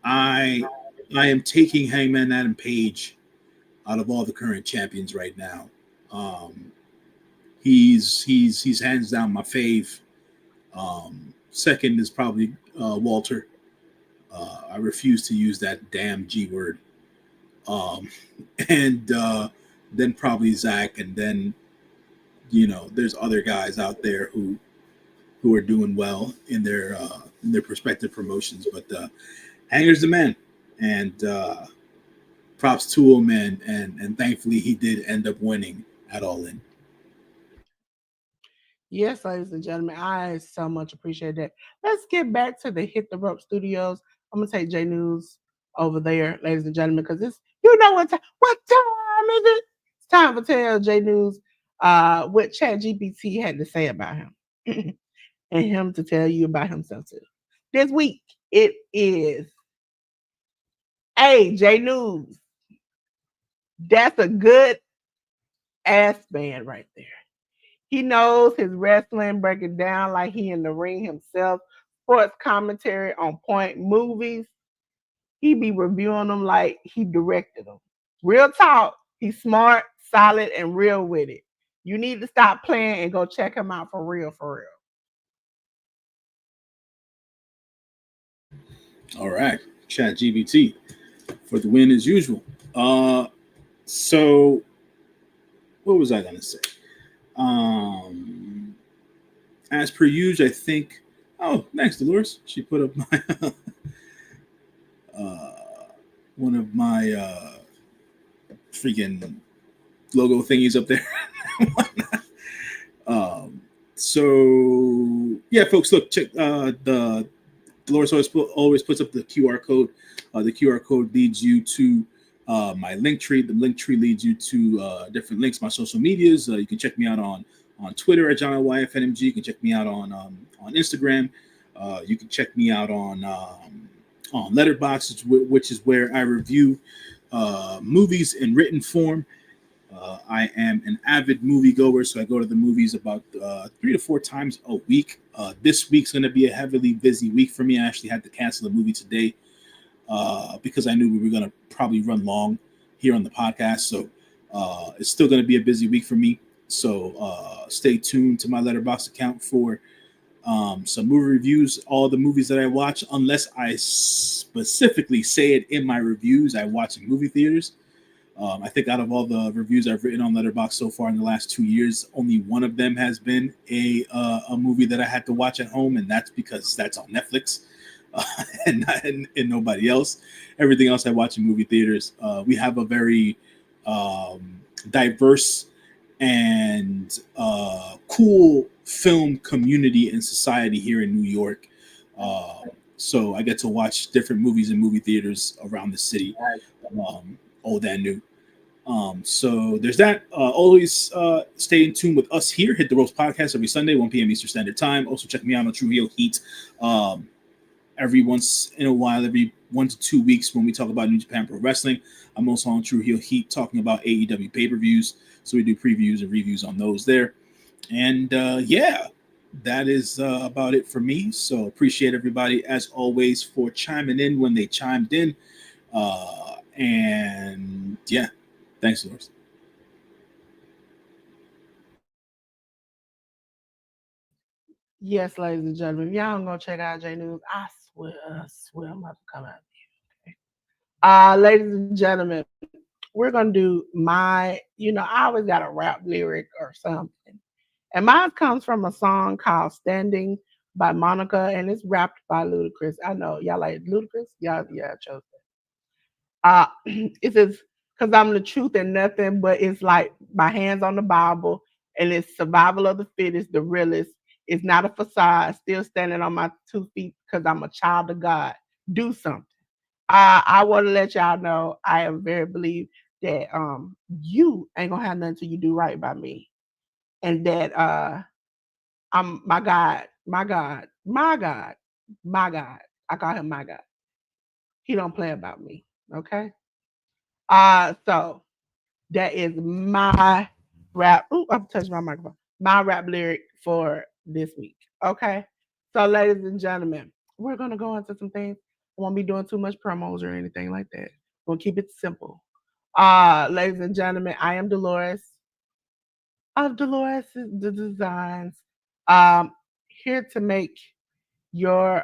I I am taking Hangman Adam Page out of all the current champions right now. Um, he's hands down my fave. Second is probably Walter. I refuse to use that damn G word. Um, and then probably Zach, and then there's other guys out there who are doing well in their respective promotions. But Hanger's the man, and props to him, and thankfully he did end up winning at All In. Yes, ladies and gentlemen, I so much appreciate that. Let's get back to the Hit the Rope Studios. I'm gonna take J News over there, ladies and gentlemen, because it's what time is it? It's time to tell J News what Chat GPT had to say about him. And him to tell you about himself too. This week it is J News. That's a good ass band right there. He knows his wrestling, break it down like he in the ring himself. Sports commentary on point. Movies, he be reviewing them like he directed them. Real talk, he's smart, solid, and real with it. You need to stop playing and go check him out for real, for real. All right, Chat GBT for the win as usual. So what was I gonna say? As per usual, I think. Oh, thanks, Dolores. She put up my uh, one of my freaking logo thingies up there. So yeah, folks, look, check the Dolores always puts up the QR code. The QR code leads you to my link tree. The link tree leads you to different links, my social medias. You can check me out on Twitter at JohnYFNMG. You can check me out on Instagram. You can check me out on Letterboxd, which is where I review movies in written form. I am an avid moviegoer, so I go to the movies about 3 to 4 times a week. This week's going to be a heavily busy week for me. I actually had to cancel a movie today because I knew we were going to probably run long here on the podcast. So it's still going to be a busy week for me. So stay tuned to my Letterboxd account for some movie reviews. All the movies that I watch, unless I specifically say it in my reviews, I watch in movie theaters. I think out of all the reviews I've written on Letterboxd so far in the last 2 years, only one of them has been a movie that I had to watch at home, and that's because that's on Netflix and nobody else. Everything else I watch in movie theaters. We have a very diverse and cool film community and society here in New York. So I get to watch different movies in movie theaters around the city, old and new. So there's that. Always stay in tune with us here. Hit the Roast Podcast every Sunday, 1 p.m. Eastern Standard Time. Also check me out on True Heel Heat um, every once in a while, every 1 to 2 weeks when we talk about New Japan Pro Wrestling. I'm also on True Heel Heat talking about AEW pay-per-views. So we do previews and reviews on those there. And yeah, that is about it for me. So appreciate everybody as always for chiming in when they chimed in. And yeah, thanks, Dolores. Yes, ladies and gentlemen, if y'all don't go check out J News, I swear I'm about to come out. Ladies and gentlemen, we're gonna do I always got a rap lyric or something. And mine comes from a song called Standing by Monica, and it's rapped by Ludacris. I know y'all like Ludacris. Y'all, yeah, I chose it says, because I'm the truth and nothing, but it's like my hands on the Bible, and it's survival of the fittest, the realest. It's not a facade, still standing on my 2 feet because I'm a child of God. Do something. I want to let y'all know I am very believe that you ain't gonna have nothing till you do right by me. And that I'm my God, my God, my God, my God. I call him my God. He don't play about me. Okay. So that is my rap. Ooh, I'm touching my microphone. My rap lyric for this week. Okay. So, ladies and gentlemen, we're gonna go into some things. I won't be doing too much promos or anything like that. We'll keep it simple. Ladies and gentlemen, I am Dolores of Dolores the Designs. Um, here to make your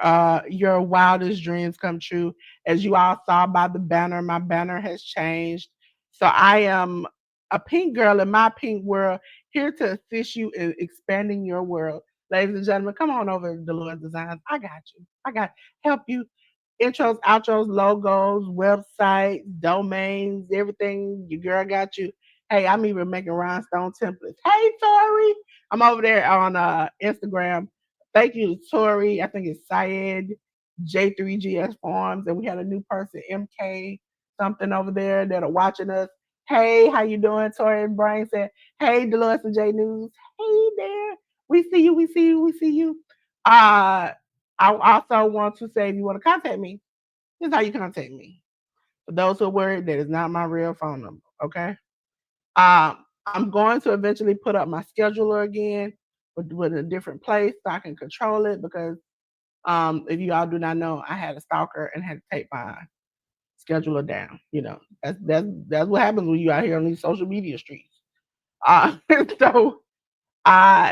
wildest dreams come true. As you all saw by the banner, my banner has changed. So I am a pink girl in my pink world, here to assist you in expanding your world. Ladies and gentlemen, come on over to Dolores Designs. I got you. I got help you intros, outros, logos, websites, domains, everything. Your girl got you. Hey, I'm even making rhinestone templates. Hey, Tori. I'm over there on Instagram. Thank you, Tori. I think it's Syed J3GS Farms, and we had a new person, MK something over there that are watching us. Hey, how you doing? Tori and Brian said, "Hey, Dolores and J News. Hey there. We see you. We see you. We see you." Uh, I also want to say if you want to contact me, this is how you contact me. For those who are worried, that is not my real phone number. Okay. I'm going to eventually put up my scheduler again with a different place so I can control it because if you all do not know, I had a stalker and had to take my scheduler down. That's what happens when you out here on these social media streets. Uh, so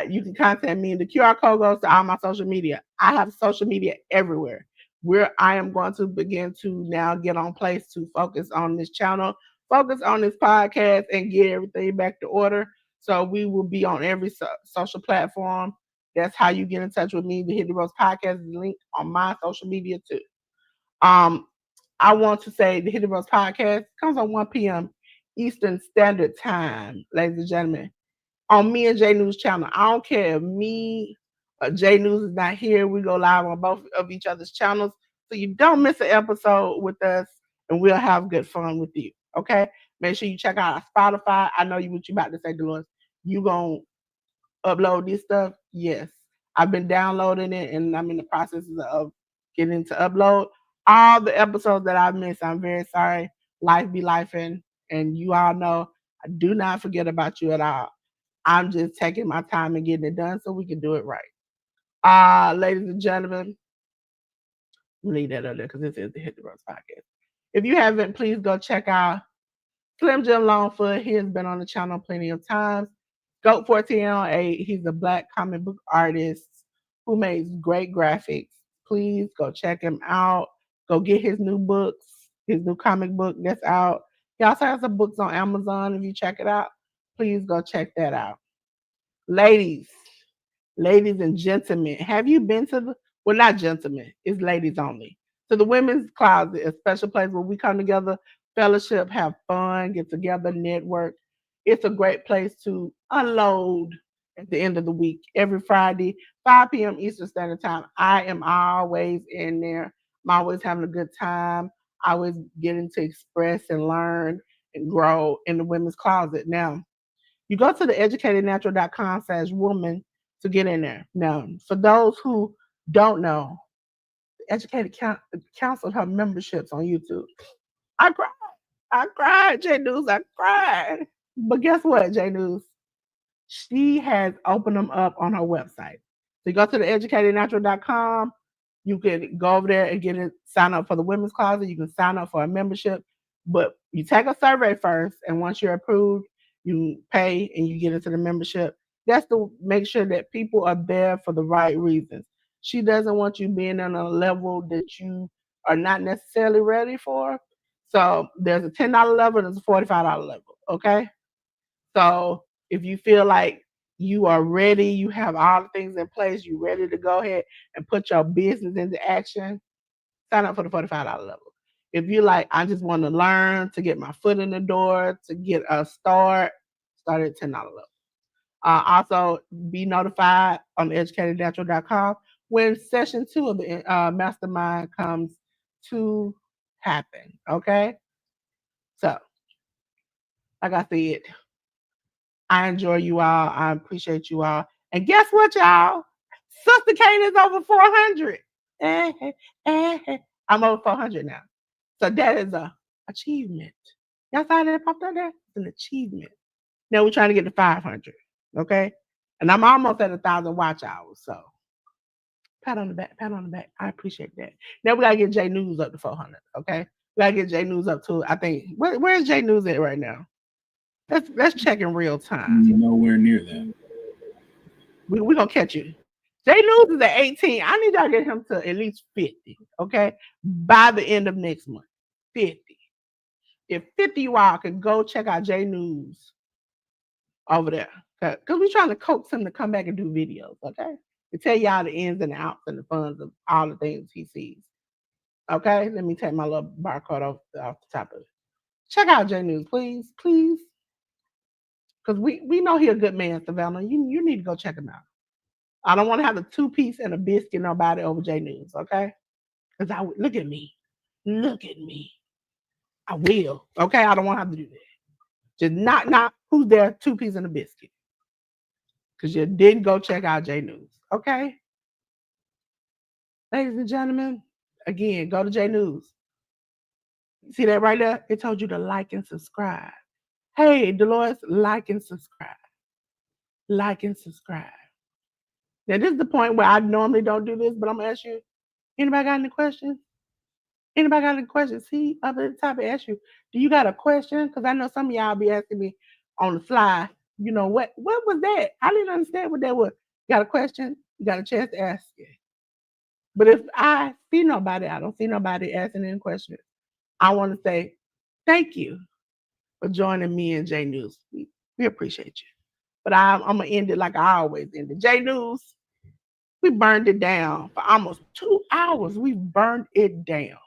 you can contact me. The QR code goes to all my social media. I have social media everywhere. Where I am going to begin to now get on place to focus on this channel, focus on this podcast, and get everything back to order. So we will be on every social platform. That's how you get in touch with me. The Hit the Roast podcast is linked on my social media too. Um, I want to say the Hit the Roast podcast comes on 1 p.m. Eastern Standard Time, ladies and gentlemen, on me and J News channel. I don't care if me or J News is not here. We go live on both of each other's channels. So you don't miss an episode with us and we'll have good fun with you. Okay? Make sure you check out our Spotify. I know you what you about to say, Dolores. You gonna upload this stuff? Yes. I've been downloading it and I'm in the process of getting to upload. All the episodes that I've missed, I'm very sorry. Life be life and you all know I do not forget about you at all. I'm just taking my time and getting it done so we can do it right. Ladies and gentlemen, leave that up there because this is the Hit the Road podcast. If you haven't, please go check out Slim Jim Longfoot. He has been on the channel plenty of times. Goat 1408, he's a black comic book artist who makes great graphics. Please go check him out. Go get his new books, his new comic book that's out. He also has some books on Amazon. If you check it out, please go check that out. Ladies, ladies and gentlemen, have you been to the, well, not gentlemen, it's ladies only, to the women's closet, a special place where we come together, fellowship, have fun, get together, network. It's a great place to unload. at the end of the week, every Friday, 5 p.m. Eastern Standard Time. I am always in there. I'm always having a good time. Always getting to express and learn and grow in the women's closet. Now, you go to the educatednatural.com/woman to get in there. Now, for those who don't know, Educated canceled her memberships on YouTube. I cried. I cried, J News. I cried. But guess what, J News? She has opened them up on her website. So you go to the educatednatural.com. You can go over there and get it, sign up for the women's closet. You can sign up for a membership, but you take a survey first, and once you're approved, you pay and you get into the membership. That's to make sure that people are there for the right reasons. She doesn't want you being on a level that you are not necessarily ready for. So there's a $10 level and there's a $45 level. Okay. So if you feel like you are ready, you have all the things in place, you're ready to go ahead and put your business into action, sign up for the $45 level. If you like, I just want to learn to get my foot in the door, to get a start at $10 level. Also, be notified on educatednatural.com when session 2 of the mastermind comes to happen. Okay? So, like I said, I enjoy you all. I appreciate you all. And guess what, y'all? Sister Kane is over 400. I'm over 400 now. So that is a achievement. Y'all saw that popped out there? It's an achievement. Now we're trying to get to 500. Okay? And I'm almost at 1,000 watch hours. So pat on the back, pat on the back. I appreciate that. Now we gotta get J News up to 400. Okay? We gotta get J News up to, I think, where's J News at right now? Let's check in real time. Nowhere near that. We're gonna catch you. J News is at 18. I need y'all to get him to at least 50, okay? By the end of next month. 50. If 50 you all can go check out J News over there. Because we're trying to coax him to come back and do videos, okay? To tell y'all the ins and the outs and the funs of all the things he sees. Okay? Let me take my little barcode off the top of it. Check out J News, please. Please. Because we know he's a good man, Savannah. You need to go check him out. I don't want to have a 2-piece and a biscuit nobody over J News, okay? Because look at me. Look at me. I will. Okay, I don't want to have to do that. Just not who's there, 2-piece and a biscuit. Because you didn't go check out J News. Okay? Ladies and gentlemen, again, go to J News. See that right there? It told you to like and subscribe. Hey, Delores, like and subscribe. Like and subscribe. Now, this is the point where I normally don't do this, but I'm going to ask you, anybody got any questions? Anybody got any questions? See, up at the top, it asks you, do you got a question? Because I know some of y'all be asking me on the fly, what was that? I didn't understand what that was. You got a question? You got a chance to ask it. But if I see nobody, I don't see nobody asking any questions. I want to say thank you for joining me and J News. We appreciate you. But I'm going to end it like I always end it. J News, we burned it down for almost 2 hours. We burned it down.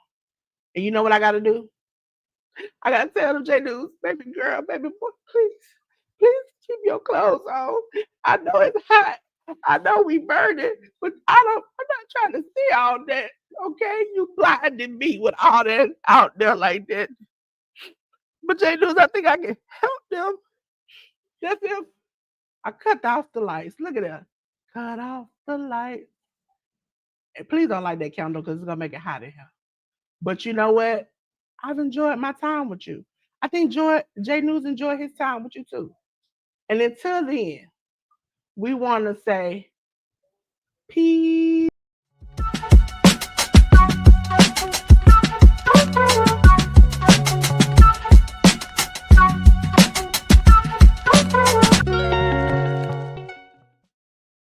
And you know what I got to do? I got to tell them, J News, baby girl, baby boy, please keep your clothes on. I know it's hot. I know we burned it, but I'm not trying to see all that. Okay, you blinded me with all that out there like that. But J News, I think I can help them. That's if I cut off the lights. Look at that. Cut off the lights. And please don't light that candle because it's gonna make it hot in here. But you know what? I've enjoyed my time with you. I think J News enjoyed his time with you too. And until then, we want to say peace.